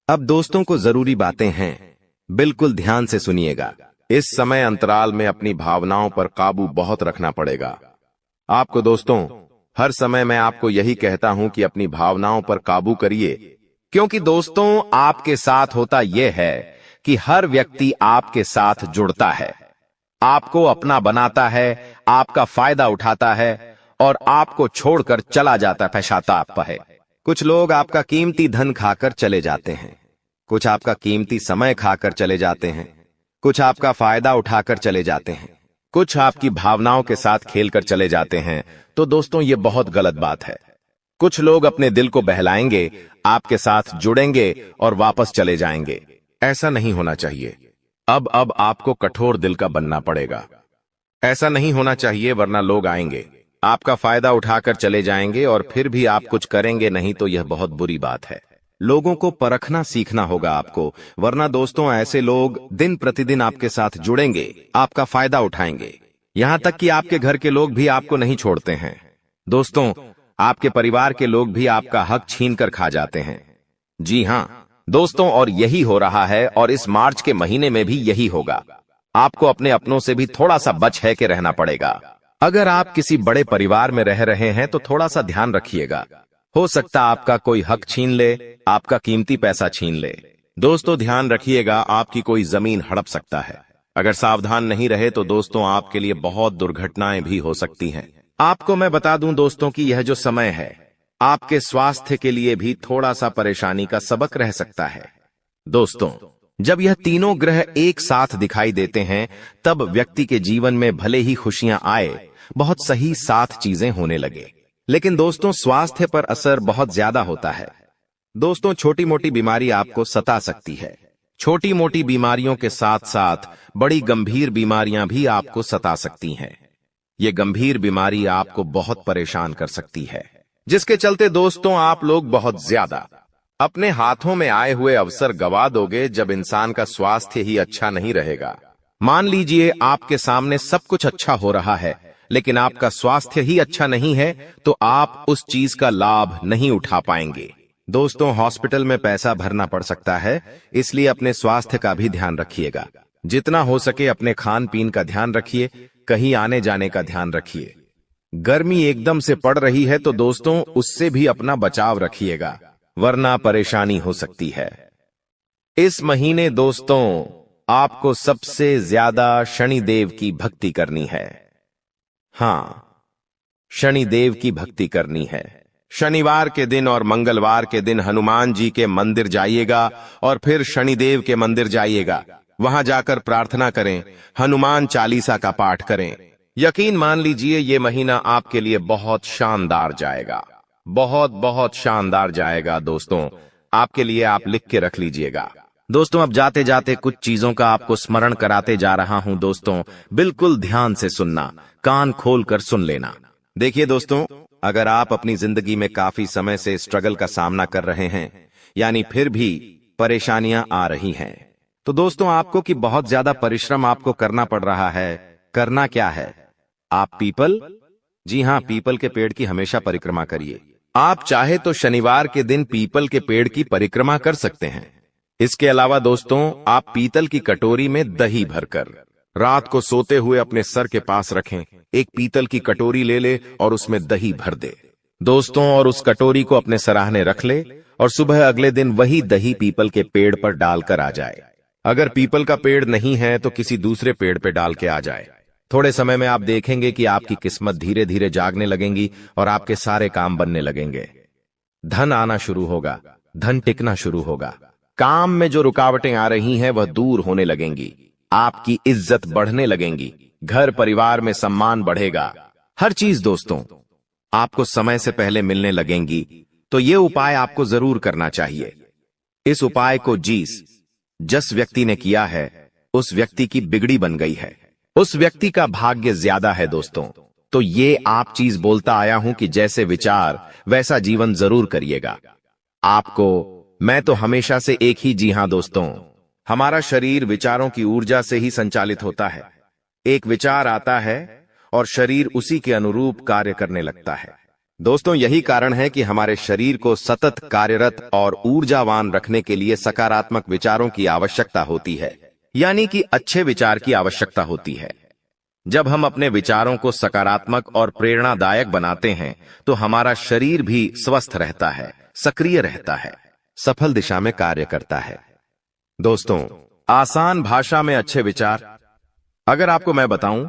अब दोस्तों को जरूरी बातें हैं, बिल्कुल ध्यान से सुनिएगा। इस समय अंतराल में अपनी भावनाओं पर काबू बहुत रखना पड़ेगा आपको। दोस्तों, हर समय मैं आपको यही कहता हूं कि अपनी भावनाओं पर काबू करिए, क्योंकि दोस्तों आपके साथ होता यह है कि हर व्यक्ति आपके साथ जुड़ता है, आपको अपना बनाता है, आपका फायदा उठाता है और आपको छोड़कर चला जाता पश्चाताप है। कुछ लोग आपका कीमती धन खाकर चले जाते हैं, कुछ आपका कीमती समय खाकर चले जाते हैं, कुछ आपका फायदा उठाकर चले जाते हैं, कुछ आपकी भावनाओं के साथ खेलकर चले जाते हैं। तो दोस्तों ये बहुत गलत बात है। कुछ लोग अपने दिल को बहलाएंगे, आपके साथ जुड़ेंगे और वापस चले जाएंगे। ऐसा नहीं होना चाहिए। अब आपको कठोर दिल का बनना पड़ेगा। ऐसा नहीं होना चाहिए, वरना लोग आएंगे, आपका फायदा उठाकर चले जाएंगे और फिर भी आप कुछ करेंगे नहीं, तो यह बहुत बुरी बात है। लोगों को परखना सीखना होगा आपको, वरना दोस्तों ऐसे लोग दिन प्रतिदिन आपके साथ जुड़ेंगे, आपका फायदा उठाएंगे, यहां तक कि आपके घर के लोग भी आपको नहीं छोड़ते हैं। दोस्तों, आपके परिवार के लोग भी आपका हक छीन कर खा जाते हैं। जी हां दोस्तों, और यही हो रहा है और इस मार्च के महीने में भी यही होगा। आपको अपने अपनों से भी थोड़ा सा बच है के रहना पड़ेगा। अगर आप किसी बड़े परिवार में रह रहे हैं तो थोड़ा सा ध्यान रखिएगा, हो सकता आपका कोई हक छीन ले, आपका कीमती पैसा छीन ले। दोस्तों ध्यान रखिएगा, आपकी कोई जमीन हड़प सकता है। अगर सावधान नहीं रहे तो दोस्तों आपके लिए बहुत दुर्घटनाएं भी हो सकती हैं। आपको मैं बता दूं दोस्तों कि यह जो समय है आपके स्वास्थ्य के लिए भी थोड़ा सा परेशानी का सबक रह सकता है। दोस्तों, जब यह तीनों ग्रह एक साथ दिखाई देते हैं तब व्यक्ति के जीवन में भले ही खुशियां आए, बहुत सही साथ चीजें होने लगे, लेकिन दोस्तों स्वास्थ्य पर असर बहुत ज्यादा होता है। दोस्तों, छोटी मोटी बीमारी आपको सता सकती है। छोटी मोटी बीमारियों के साथ साथ बड़ी गंभीर बीमारियां भी आपको सता सकती हैं। ये गंभीर बीमारी आपको बहुत परेशान कर सकती है, जिसके चलते दोस्तों आप लोग बहुत ज्यादा अपने हाथों में आए हुए अवसर गवा दोगे जब इंसान का स्वास्थ्य ही अच्छा नहीं रहेगा। मान लीजिए आपके सामने सब कुछ अच्छा हो रहा है, लेकिन आपका स्वास्थ्य ही अच्छा नहीं है, तो आप उस चीज का लाभ नहीं उठा पाएंगे। दोस्तों, हॉस्पिटल में पैसा भरना पड़ सकता है, इसलिए अपने स्वास्थ्य का भी ध्यान रखिएगा। जितना हो सके अपने खान पीन का ध्यान रखिए, कहीं आने जाने का ध्यान रखिए। गर्मी एकदम से पड़ रही है तो दोस्तों उससे भी अपना बचाव रखिएगा, वरना परेशानी हो सकती है। इस महीने दोस्तों आपको सबसे ज्यादा शनिदेव की भक्ति करनी है। हां, शनिदेव की भक्ति करनी है। शनिवार के दिन और मंगलवार के दिन हनुमान जी के मंदिर जाइएगा और फिर शनिदेव के मंदिर जाइएगा। वहां जाकर प्रार्थना करें, हनुमान चालीसा का पाठ करें। यकीन मान लीजिए ये महीना आपके लिए बहुत शानदार जाएगा, बहुत बहुत शानदार जाएगा। दोस्तों आपके लिए आप लिख के रख लीजिएगा। दोस्तों, अब जाते जाते कुछ चीजों का आपको स्मरण कराते जा रहा हूं। दोस्तों बिल्कुल ध्यान से सुनना, कान खोलकर सुन लेना। देखिए दोस्तों, अगर आप अपनी जिंदगी में काफी समय से स्ट्रगल का सामना कर रहे हैं, यानी फिर भी परेशानियां आ रही हैं, तो दोस्तों आपको कि बहुत ज्यादा परिश्रम आपको करना पड़ रहा है। करना क्या है? आप पीपल, जी हां, पीपल के पेड़ की हमेशा परिक्रमा करिए। आप चाहे तो शनिवार के दिन पीपल के पेड़ की परिक्रमा कर सकते हैं। इसके अलावा दोस्तों आप पीतल की कटोरी में दही भरकर रात को सोते हुए अपने सर के पास रखें। एक पीतल की कटोरी ले ले और उसमें दही भर दे दोस्तों, और उस कटोरी को अपने सराहने रख ले और सुबह अगले दिन वही दही पीपल के पेड़ पर डालकर आ जाए। अगर पीपल का पेड़ नहीं है तो किसी दूसरे पेड़ पे डाल के आ जाए। थोड़े समय में आप देखेंगे कि आपकी किस्मत धीरे धीरे जागने लगेंगी और आपके सारे काम बनने लगेंगे। धन आना शुरू होगा, धन टिकना शुरू होगा। काम में जो रुकावटें आ रही हैं वह दूर होने लगेंगी। आपकी इज्जत बढ़ने लगेंगी, घर परिवार में सम्मान बढ़ेगा। हर चीज दोस्तों आपको समय से पहले मिलने लगेंगी। तो ये उपाय आपको जरूर करना चाहिए। इस उपाय को जिस व्यक्ति ने किया है उस व्यक्ति की बिगड़ी बन गई है, उस व्यक्ति का भाग्य ज्यादा है दोस्तों। तो ये आप चीज बोलता आया हूं कि जैसे विचार वैसा जीवन जरूर करिएगा। आपको मैं तो हमेशा से एक ही, जी हां दोस्तों, हमारा शरीर विचारों की ऊर्जा से ही संचालित होता है। एक विचार आता है और शरीर उसी के अनुरूप कार्य करने लगता है। दोस्तों, यही कारण है कि हमारे शरीर को सतत कार्यरत और ऊर्जावान रखने के लिए सकारात्मक विचारों की आवश्यकता होती है, यानी कि अच्छे विचार की आवश्यकता होती है। जब हम अपने विचारों को सकारात्मक और प्रेरणादायक बनाते हैं तो हमारा शरीर भी स्वस्थ रहता है, सक्रिय रहता है, सफल दिशा में कार्य करता है। दोस्तों, आसान भाषा में अच्छे विचार, अगर आपको मैं बताऊं,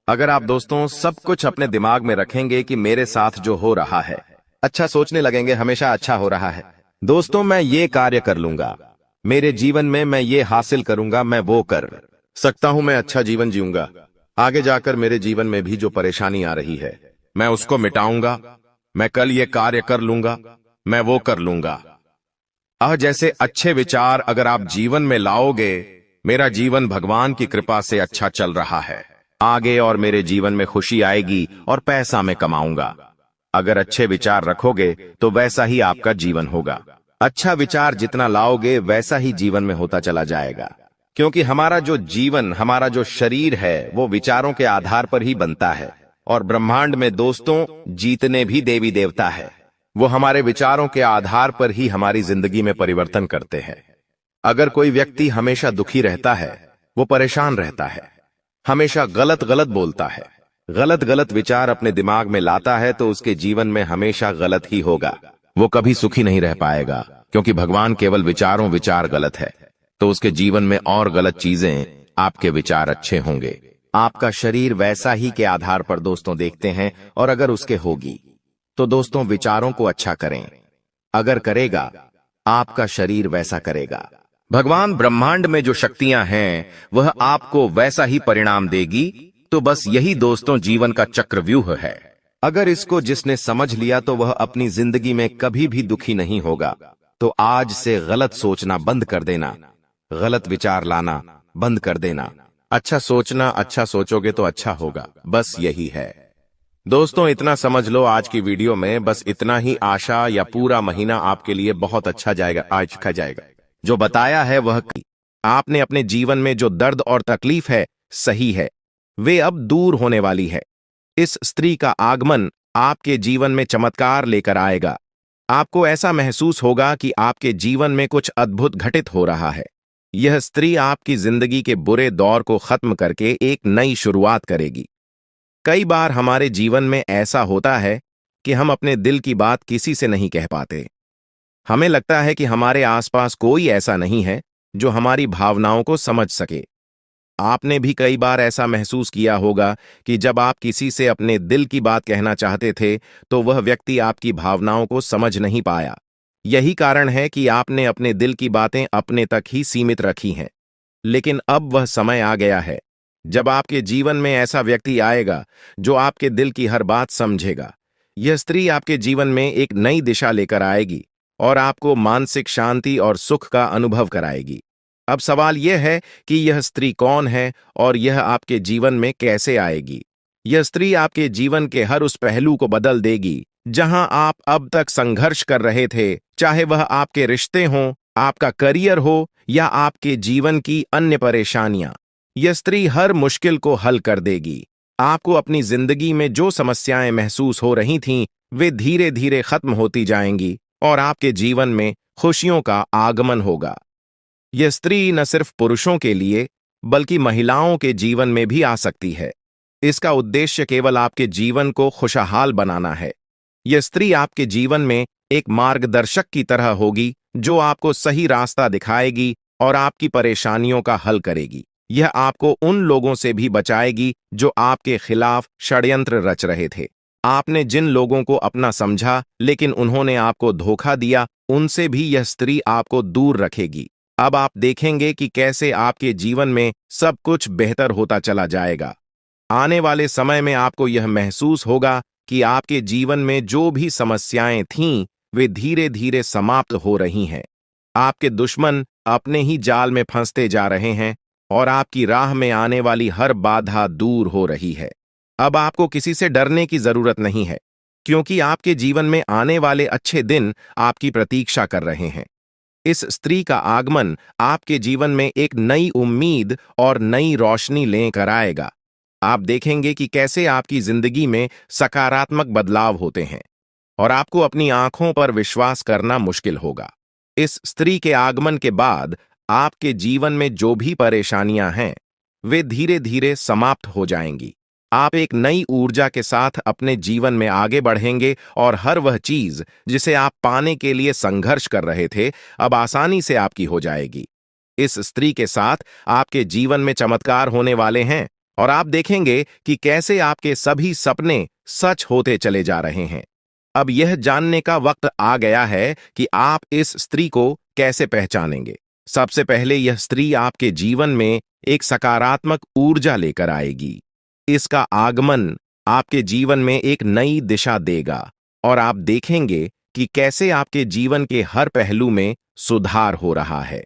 अगर आप दोस्तों सब कुछ अपने दिमाग में रखेंगे कि मेरे साथ जो हो रहा है, अच्छा सोचने लगेंगे, हमेशा अच्छा हो रहा है। दोस्तों, मैं ये कार्य कर लूंगा, मेरे जीवन में मैं ये हासिल करूंगा, मैं वो कर सकता हूं, मैं अच्छा जीवन जीऊंगा, आगे जाकर मेरे जीवन में भी जो परेशानी आ रही है मैं उसको मिटाऊंगा, मैं कल ये कार्य कर लूंगा, मैं वो कर लूंगा। जैसे अच्छे विचार अगर आप जीवन में लाओगे, मेरा जीवन भगवान की कृपा से अच्छा चल रहा है आगे, और मेरे जीवन में खुशी आएगी और पैसा मैं कमाऊंगा। अगर अच्छे विचार रखोगे तो वैसा ही आपका जीवन होगा। अच्छा विचार जितना लाओगे वैसा ही जीवन में होता चला जाएगा, क्योंकि हमारा जो जीवन, हमारा जो शरीर है वो विचारों के आधार पर ही बनता है। और ब्रह्मांड में दोस्तों जीतने भी देवी देवता है, वो हमारे विचारों के आधार पर ही हमारी जिंदगी में परिवर्तन करते हैं। अगर कोई व्यक्ति हमेशा दुखी रहता है, वो परेशान रहता है, हमेशा गलत गलत बोलता है, गलत गलत विचार अपने दिमाग में लाता है, तो उसके जीवन में हमेशा गलत ही होगा, वो कभी सुखी नहीं रह पाएगा। क्योंकि भगवान केवल विचार गलत है, तो उसके जीवन में और गलत चीजें, आपके विचार अच्छे होंगे। आपका शरीर वैसा ही के आधार पर दोस्तों देखते हैं, और अगर उसके होगी तो दोस्तों विचारों को अच्छा करें, अगर करेगा आपका शरीर वैसा करेगा। भगवान ब्रह्मांड में जो शक्तियां हैं वह आपको वैसा ही परिणाम देगी। तो बस यही दोस्तों जीवन का चक्रव्यूह है। अगर इसको जिसने समझ लिया तो वह अपनी जिंदगी में कभी भी दुखी नहीं होगा। तो आज से गलत सोचना बंद कर देना, गलत विचार लाना बंद कर देना, अच्छा सोचना, अच्छा सोचोगे तो अच्छा होगा, बस यही है। दोस्तों, इतना समझ लो आज की वीडियो में, बस इतना ही। आशा या पूरा महीना आपके लिए बहुत अच्छा जाएगा, आज का जाएगा। जो बताया है वह आपने अपने जीवन में जो दर्द और तकलीफ है सही है, वे अब दूर होने वाली है। इस स्त्री का आगमन आपके जीवन में चमत्कार लेकर आएगा। आपको ऐसा महसूस होगा कि आपके जीवन में कुछ अद्भुत घटित हो रहा है। यह स्त्री आपकी जिंदगी के बुरे दौर को खत्म करके एक नई शुरुआत करेगी। कई बार हमारे जीवन में ऐसा होता है कि हम अपने दिल की बात किसी से नहीं कह पाते। हमें लगता है कि हमारे आसपास कोई ऐसा नहीं है जो हमारी भावनाओं को समझ सके। आपने भी कई बार ऐसा महसूस किया होगा कि जब आप किसी से अपने दिल की बात कहना चाहते थे तो वह व्यक्ति आपकी भावनाओं को समझ नहीं पाया। यही कारण है कि आपने अपने दिल की बातें अपने तक ही सीमित रखी हैं। लेकिन अब वह समय आ गया है जब आपके जीवन में ऐसा व्यक्ति आएगा जो आपके दिल की हर बात समझेगा। यह स्त्री आपके जीवन में एक नई दिशा लेकर आएगी और आपको मानसिक शांति और सुख का अनुभव कराएगी। अब सवाल यह है कि यह स्त्री कौन है और यह आपके जीवन में कैसे आएगी। यह स्त्री आपके जीवन के हर उस पहलू को बदल देगी जहां आप अब तक संघर्ष कर रहे थे, चाहे वह आपके रिश्ते हों, आपका करियर हो या आपके जीवन की अन्य परेशानियां। यह स्त्री हर मुश्किल को हल कर देगी। आपको अपनी जिंदगी में जो समस्याएं महसूस हो रही थीं, वे धीरे धीरे खत्म होती जाएंगी और आपके जीवन में खुशियों का आगमन होगा। यह स्त्री न सिर्फ पुरुषों के लिए बल्कि महिलाओं के जीवन में भी आ सकती है। इसका उद्देश्य केवल आपके जीवन को खुशहाल बनाना है। यह स्त्री आपके जीवन में एक मार्गदर्शक की तरह होगी जो आपको सही रास्ता दिखाएगी और आपकी परेशानियों का हल करेगी। यह आपको उन लोगों से भी बचाएगी जो आपके खिलाफ षड्यंत्र रच रहे थे। आपने जिन लोगों को अपना समझा लेकिन उन्होंने आपको धोखा दिया, उनसे भी यह स्त्री आपको दूर रखेगी। अब आप देखेंगे कि कैसे आपके जीवन में सब कुछ बेहतर होता चला जाएगा। आने वाले समय में आपको यह महसूस होगा कि आपके जीवन में जो भी समस्याएं थीं, वे धीरे धीरे समाप्त हो रही हैं। आपके दुश्मन अपने ही जाल में फंसते जा रहे हैं और आपकी राह में आने वाली हर बाधा दूर हो रही है। अब आपको किसी से डरने की जरूरत नहीं है, क्योंकि आपके जीवन में आने वाले अच्छे दिन आपकी प्रतीक्षा कर रहे हैं। इस स्त्री का आगमन आपके जीवन में एक नई उम्मीद और नई रोशनी लेकर आएगा। आप देखेंगे कि कैसे आपकी जिंदगी में सकारात्मक बदलाव होते हैं और आपको अपनी आंखों पर विश्वास करना मुश्किल होगा। इस स्त्री के आगमन के बाद आपके जीवन में जो भी परेशानियां हैं, वे धीरे धीरे समाप्त हो जाएंगी। आप एक नई ऊर्जा के साथ अपने जीवन में आगे बढ़ेंगे और हर वह चीज जिसे आप पाने के लिए संघर्ष कर रहे थे, अब आसानी से आपकी हो जाएगी। इस स्त्री के साथ आपके जीवन में चमत्कार होने वाले हैं और आप देखेंगे कि कैसे आपके सभी सपने सच होते चले जा रहे हैं। अब यह जानने का वक्त आ गया है कि आप इस स्त्री को कैसे पहचानेंगे। सबसे पहले यह स्त्री आपके जीवन में एक सकारात्मक ऊर्जा लेकर आएगी। इसका आगमन आपके जीवन में एक नई दिशा देगा और आप देखेंगे कि कैसे आपके जीवन के हर पहलू में सुधार हो रहा है।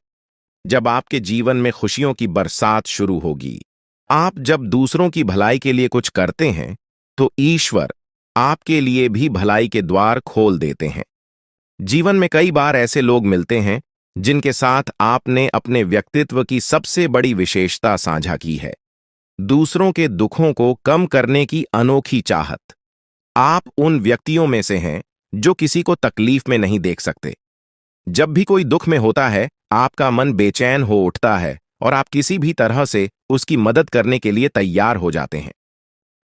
जब आपके जीवन में खुशियों की बरसात शुरू होगी, आप जब दूसरों की भलाई के लिए कुछ करते हैं, तो ईश्वर आपके लिए भी भलाई के द्वार खोल देते हैं। जीवन में कई बार ऐसे लोग मिलते हैं जिनके साथ आपने अपने व्यक्तित्व की सबसे बड़ी विशेषता साझा की है, दूसरों के दुखों को कम करने की अनोखी चाहत। आप उन व्यक्तियों में से हैं जो किसी को तकलीफ में नहीं देख सकते। जब भी कोई दुख में होता है, आपका मन बेचैन हो उठता है और आप किसी भी तरह से उसकी मदद करने के लिए तैयार हो जाते हैं।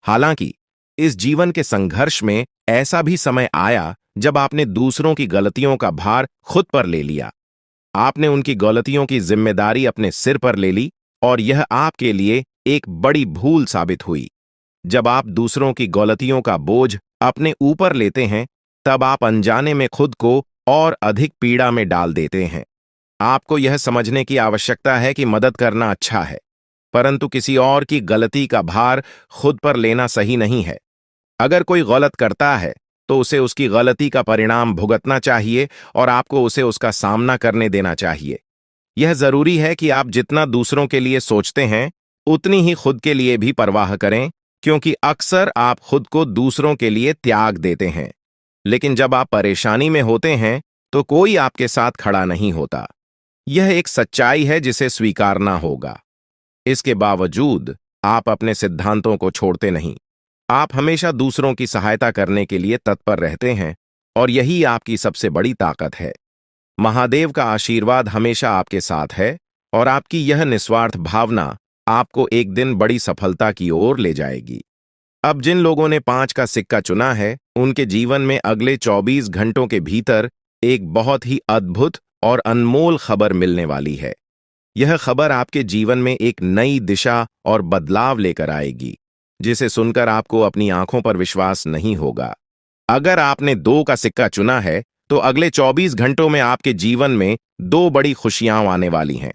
हालांकि इस जीवन के संघर्ष में ऐसा भी समय आया जब आपने दूसरों की गलतियों का भार खुद पर ले लिया। आपने उनकी गलतियों की जिम्मेदारी अपने सिर पर ले ली और यह आपके लिए एक बड़ी भूल साबित हुई। जब आप दूसरों की गलतियों का बोझ अपने ऊपर लेते हैं, तब आप अनजाने में खुद को और अधिक पीड़ा में डाल देते हैं। आपको यह समझने की आवश्यकता है कि मदद करना अच्छा है, परंतु किसी और की गलती का भार खुद पर लेना सही नहीं है। अगर कोई गलत करता है तो उसे उसकी गलती का परिणाम भुगतना चाहिए और आपको उसे उसका सामना करने देना चाहिए। यह जरूरी है कि आप जितना दूसरों के लिए सोचते हैं, उतनी ही खुद के लिए भी परवाह करें, क्योंकि अक्सर आप खुद को दूसरों के लिए त्याग देते हैं। लेकिन जब आप परेशानी में होते हैं तो कोई आपके साथ खड़ा नहीं होता। यह एक सच्चाई है जिसे स्वीकारना होगा। इसके बावजूद आप अपने सिद्धांतों को छोड़ते नहीं। आप हमेशा दूसरों की सहायता करने के लिए तत्पर रहते हैं और यही आपकी सबसे बड़ी ताकत है। महादेव का आशीर्वाद हमेशा आपके साथ है और आपकी यह निस्वार्थ भावना आपको एक दिन बड़ी सफलता की ओर ले जाएगी। अब जिन लोगों ने 5 का सिक्का चुना है, उनके जीवन में अगले 24 घंटों के भीतर एक बहुत ही अद्भुत और अनमोल खबर मिलने वाली है। यह खबर आपके जीवन में एक नई दिशा और बदलाव लेकर आएगी, जिसे सुनकर आपको अपनी आंखों पर विश्वास नहीं होगा। अगर आपने 2 का सिक्का चुना है, तो अगले 24 घंटों में आपके जीवन में 2 बड़ी खुशियां आने वाली हैं।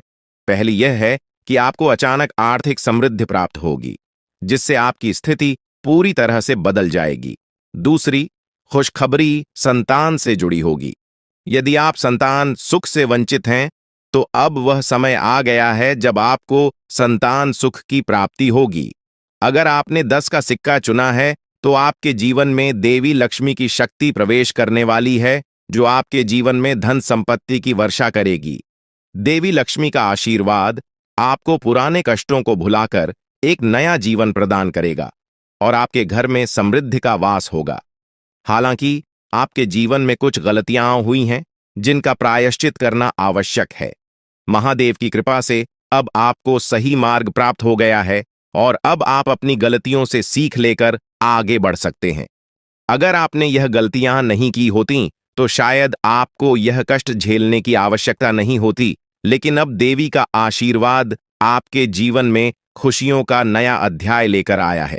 पहली यह है कि आपको अचानक आर्थिक समृद्धि प्राप्त होगी, जिससे आपकी स्थिति पूरी तरह से बदल जाएगी। दूसरी खुशखबरी संतान से जुड़ी होगी। यदि आप संतान सुख से वंचित हैं, तो अब वह समय आ गया है जब आपको संतान सुख की प्राप्ति होगी। अगर आपने 10 का सिक्का चुना है, तो आपके जीवन में देवी लक्ष्मी की शक्ति प्रवेश करने वाली है, जो आपके जीवन में धन संपत्ति की वर्षा करेगी। देवी लक्ष्मी का आशीर्वाद आपको पुराने कष्टों को भुलाकर एक नया जीवन प्रदान करेगा और आपके घर में समृद्धि का वास होगा। हालांकि आपके जीवन में कुछ गलतियां हुई हैं, जिनका प्रायश्चित करना आवश्यक है। महादेव की कृपा से अब आपको सही मार्ग प्राप्त हो गया है और अब आप अपनी गलतियों से सीख लेकर आगे बढ़ सकते हैं। अगर आपने यह गलतियां नहीं की होती, तो शायद आपको यह कष्ट झेलने की आवश्यकता नहीं होती, लेकिन अब देवी का आशीर्वाद आपके जीवन में खुशियों का नया अध्याय लेकर आया है।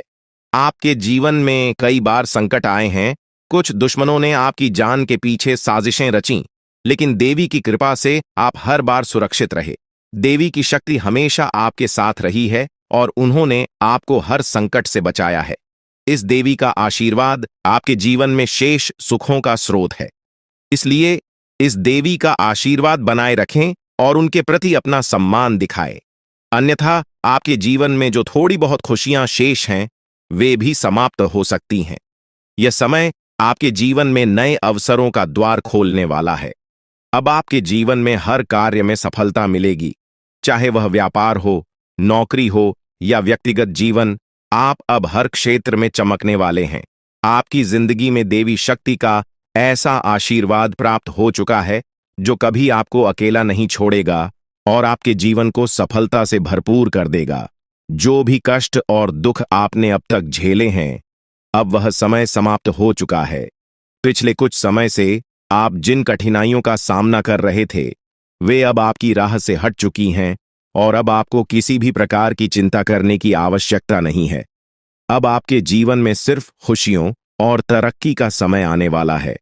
आपके जीवन में कई बार संकट आए हैं, कुछ दुश्मनों ने आपकी जान के पीछे साजिशें रचीं, लेकिन देवी की कृपा से आप हर बार सुरक्षित रहे। देवी की शक्ति हमेशा आपके साथ रही है और उन्होंने आपको हर संकट से बचाया है। इस देवी का आशीर्वाद आपके जीवन में शेष सुखों का स्रोत है। इसलिए इस देवी का आशीर्वाद बनाए रखें और उनके प्रति अपना सम्मान दिखाएं। अन्यथा आपके जीवन में जो थोड़ी बहुत खुशियां शेष हैं, वे भी समाप्त हो सकती हैं। यह समय आपके जीवन में नए अवसरों का द्वार खोलने वाला है। अब आपके जीवन में हर कार्य में सफलता मिलेगी, चाहे वह व्यापार हो, नौकरी हो या व्यक्तिगत जीवन। आप अब हर क्षेत्र में चमकने वाले हैं। आपकी जिंदगी में देवी शक्ति का ऐसा आशीर्वाद प्राप्त हो चुका है जो कभी आपको अकेला नहीं छोड़ेगा और आपके जीवन को सफलता से भरपूर कर देगा। जो भी कष्ट और दुख आपने अब तक झेले हैं, अब वह समय समाप्त हो चुका है। पिछले कुछ समय से आप जिन कठिनाइयों का सामना कर रहे थे, वे अब आपकी राह से हट चुकी हैं और अब आपको किसी भी प्रकार की चिंता करने की आवश्यकता नहीं है। अब आपके जीवन में सिर्फ खुशियों और तरक्की का समय आने वाला है।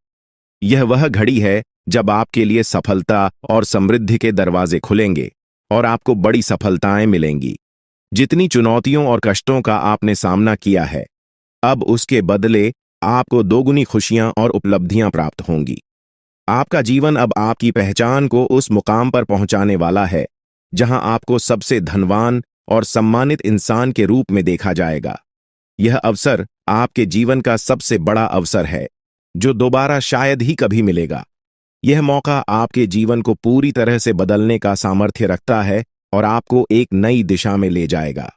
यह वह घड़ी है जब आपके लिए सफलता और समृद्धि के दरवाजे खुलेंगे और आपको बड़ी सफलताएं मिलेंगी। जितनी चुनौतियों और कष्टों का आपने सामना किया है, अब उसके बदले आपको दोगुनी खुशियां और उपलब्धियां प्राप्त होंगी। आपका जीवन अब आपकी पहचान को उस मुकाम पर पहुंचाने वाला है जहां आपको सबसे धनवान और सम्मानित इंसान के रूप में देखा जाएगा। यह अवसर आपके जीवन का सबसे बड़ा अवसर है जो दोबारा शायद ही कभी मिलेगा। यह मौका आपके जीवन को पूरी तरह से बदलने का सामर्थ्य रखता है और आपको एक नई दिशा में ले जाएगा।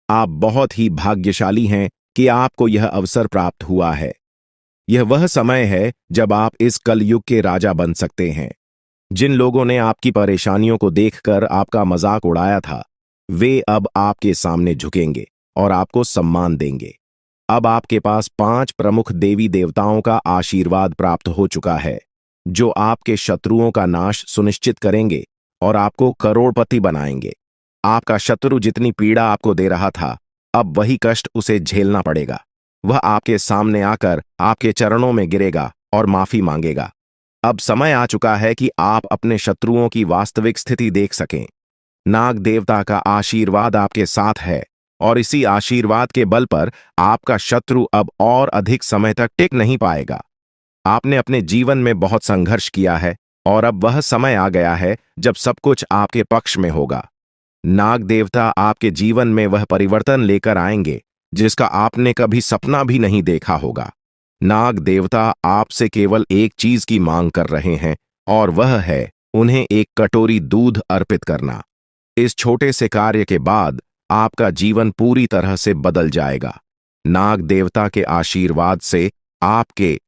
आप बहुत ही भाग्यशाली हैं कि आपको यह अवसर प्राप्त हुआ है। यह वह समय है जब आप इस कलयुग के राजा बन सकते हैं। जिन लोगों ने आपकी परेशानियों को देखकर आपका मजाक उड़ाया था, वे अब आपके सामने झुकेंगे और आपको सम्मान देंगे। अब आपके पास 5 प्रमुख देवी देवताओं का आशीर्वाद प्राप्त हो चुका है जो आपके शत्रुओं का नाश सुनिश्चित करेंगे और आपको करोड़पति बनाएंगे। आपका शत्रु जितनी पीड़ा आपको दे रहा था, अब वही कष्ट उसे झेलना पड़ेगा। वह आपके सामने आकर आपके चरणों में गिरेगा और माफी मांगेगा। अब समय आ चुका है कि आप अपने शत्रुओं की वास्तविक स्थिति देख सकें। नाग देवता का आशीर्वाद आपके साथ है और इसी आशीर्वाद के बल पर आपका शत्रु अब और अधिक समय तक टिक नहीं पाएगा। आपने अपने जीवन में बहुत संघर्ष किया है और अब वह समय आ गया है जब सब कुछ आपके पक्ष में होगा। नाग देवता आपके जीवन में वह परिवर्तन लेकर आएंगे जिसका आपने कभी सपना भी नहीं देखा होगा। नाग देवता आपसे केवल एक चीज की मांग कर रहे हैं और वह है उन्हें एक कटोरी दूध अर्पित करना। इस छोटे से कार्य के बाद आपका जीवन पूरी तरह से बदल जाएगा। नाग देवता के आशीर्वाद से आपके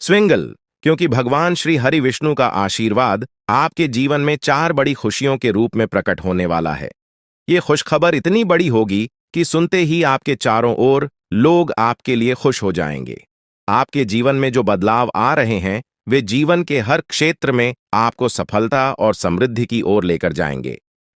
स्विंगल, क्योंकि भगवान श्री हरि विष्णु का आशीर्वाद आपके जीवन में 4 बड़ी खुशियों के रूप में प्रकट होने वाला है। ये खुशखबर इतनी बड़ी होगी कि सुनते ही आपके चारों ओर लोग आपके लिए खुश हो जाएंगे। आपके जीवन में जो बदलाव आ रहे हैं, वे जीवन के हर क्षेत्र में आपको सफलता और समृद्धि की ओर लेकर जाएंगे।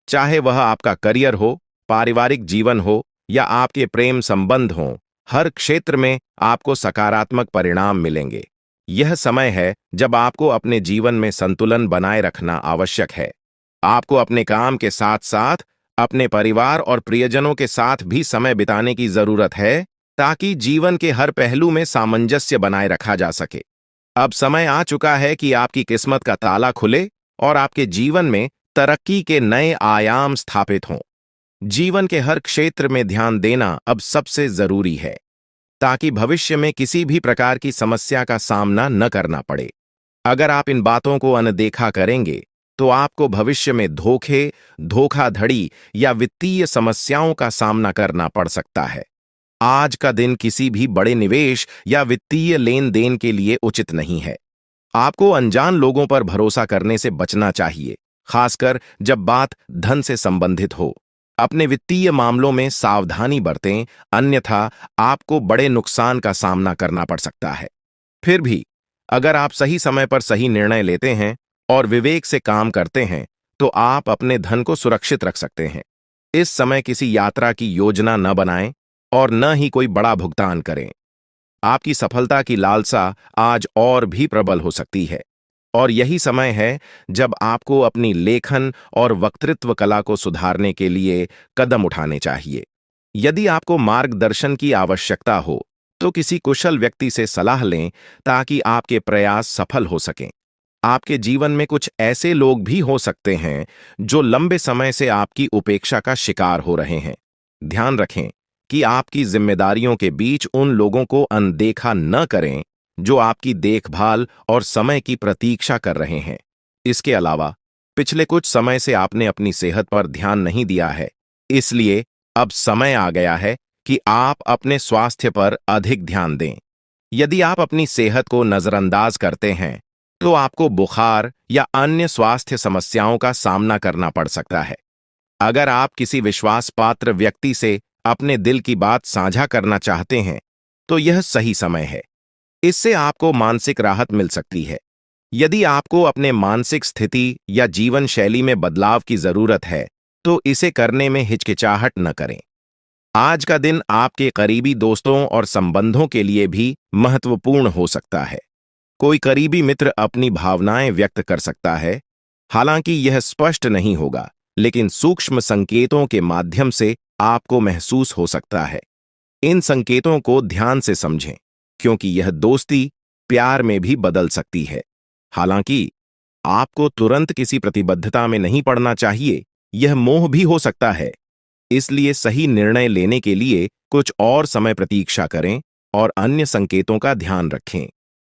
चाहे वह आपका करियर हो, पारिवारिक जीवन हो या आपके प्रेम संबंध हों, हर क्षेत्र में आपको सकारात्मक परिणाम मिलेंगे। यह समय है जब आपको अपने जीवन में संतुलन बनाए रखना आवश्यक है। आपको अपने काम के साथ साथ अपने परिवार और प्रियजनों के साथ भी समय बिताने की जरूरत है ताकि जीवन के हर पहलू में सामंजस्य बनाए रखा जा सके। अब समय आ चुका है कि आपकी किस्मत का ताला खुले और आपके जीवन में तरक्की के नए आयाम स्थापित हों। जीवन के हर क्षेत्र में ध्यान देना अब सबसे जरूरी है ताकि भविष्य में किसी भी प्रकार की समस्या का सामना न करना पड़े। अगर आप इन बातों को अनदेखा करेंगे तो आपको भविष्य में धोखे, धोखाधड़ी या वित्तीय समस्याओं का सामना करना पड़ सकता है। आज का दिन किसी भी बड़े निवेश या वित्तीय लेन देन के लिए उचित नहीं है। आपको अनजान लोगों पर भरोसा करने से बचना चाहिए, खासकर जब बात धन से संबंधित हो। अपने वित्तीय मामलों में सावधानी बरतें, अन्यथा आपको बड़े नुकसान का सामना करना पड़ सकता है। फिर भी अगर आप सही समय पर सही निर्णय लेते हैं और विवेक से काम करते हैं तो आप अपने धन को सुरक्षित रख सकते हैं। इस समय किसी यात्रा की योजना न बनाएं और न ही कोई बड़ा भुगतान करें। आपकी सफलता की लालसा आज और भी प्रबल हो सकती है और यही समय है जब आपको अपनी लेखन और वक्तृत्व कला को सुधारने के लिए कदम उठाने चाहिए। यदि आपको मार्गदर्शन की आवश्यकता हो तो किसी कुशल व्यक्ति से सलाह लें ताकि आपके प्रयास सफल हो सकें। आपके जीवन में कुछ ऐसे लोग भी हो सकते हैं जो लंबे समय से आपकी उपेक्षा का शिकार हो रहे हैं। ध्यान रखें कि आपकी जिम्मेदारियों के बीच उन लोगों को अनदेखा न करें जो आपकी देखभाल और समय की प्रतीक्षा कर रहे हैं। इसके अलावा पिछले कुछ समय से आपने अपनी सेहत पर ध्यान नहीं दिया है, इसलिए अब समय आ गया है कि आप अपने स्वास्थ्य पर अधिक ध्यान दें। यदि आप अपनी सेहत को नजरअंदाज करते हैं तो आपको बुखार या अन्य स्वास्थ्य समस्याओं का सामना करना पड़ सकता है। अगर आप किसी विश्वासपात्र व्यक्ति से अपने दिल की बात साझा करना चाहते हैं तो यह सही समय है। इससे आपको मानसिक राहत मिल सकती है। यदि आपको अपने मानसिक स्थिति या जीवन शैली में बदलाव की जरूरत है तो इसे करने में हिचकिचाहट न करें। आज का दिन आपके करीबी दोस्तों और संबंधों के लिए भी महत्वपूर्ण हो सकता है। कोई करीबी मित्र अपनी भावनाएं व्यक्त कर सकता है, हालांकि यह स्पष्ट नहीं होगा, लेकिन सूक्ष्म संकेतों के माध्यम से आपको महसूस हो सकता है। इन संकेतों को ध्यान से समझें, क्योंकि यह दोस्ती प्यार में भी बदल सकती है। हालांकि आपको तुरंत किसी प्रतिबद्धता में नहीं पड़ना चाहिए, यह मोह भी हो सकता है। इसलिए सही निर्णय लेने के लिए कुछ और समय प्रतीक्षा करें और अन्य संकेतों का ध्यान रखें।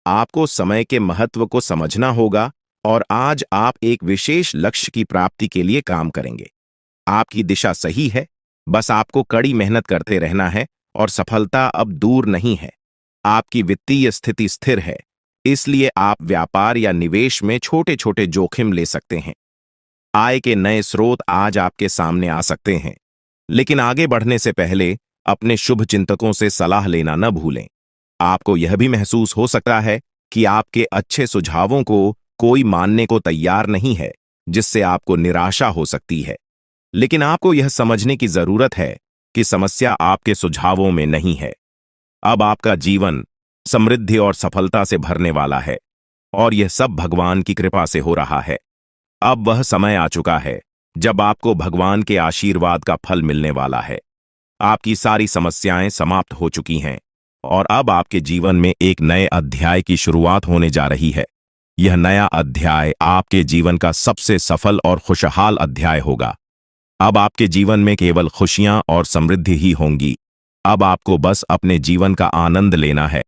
आपको समय के महत्व को समझना होगा और आज आप एक विशेष लक्ष्य की प्राप्ति के लिए काम करेंगे। आपकी दिशा सही है, बस आपको कड़ी मेहनत करते रहना है और सफलता अब दूर नहीं है। आपकी वित्तीय स्थिति स्थिर है, इसलिए आप व्यापार या निवेश में छोटे छोटे जोखिम ले सकते हैं। आय के नए स्रोत आज आपके सामने आ सकते हैं, लेकिन आगे बढ़ने से पहले अपने शुभ चिंतकों से सलाह लेना न भूलें। आपको यह भी महसूस हो सकता है कि आपके अच्छे सुझावों को कोई मानने को तैयार नहीं है, जिससे आपको निराशा हो सकती है। लेकिन आपको यह समझने की जरूरत है कि समस्या आपके सुझावों में नहीं है। अब आपका जीवन समृद्धि और सफलता से भरने वाला है और यह सब भगवान की कृपा से हो रहा है। अब वह समय आ चुका है जब आपको भगवान के आशीर्वाद का फल मिलने वाला है। आपकी सारी समस्याएं समाप्त हो चुकी हैं और अब आपके जीवन में एक नए अध्याय की शुरुआत होने जा रही है। यह नया अध्याय आपके जीवन का सबसे सफल और खुशहाल अध्याय होगा। अब आपके जीवन में केवल खुशियां और समृद्धि ही होंगी। अब आपको बस अपने जीवन का आनंद लेना है।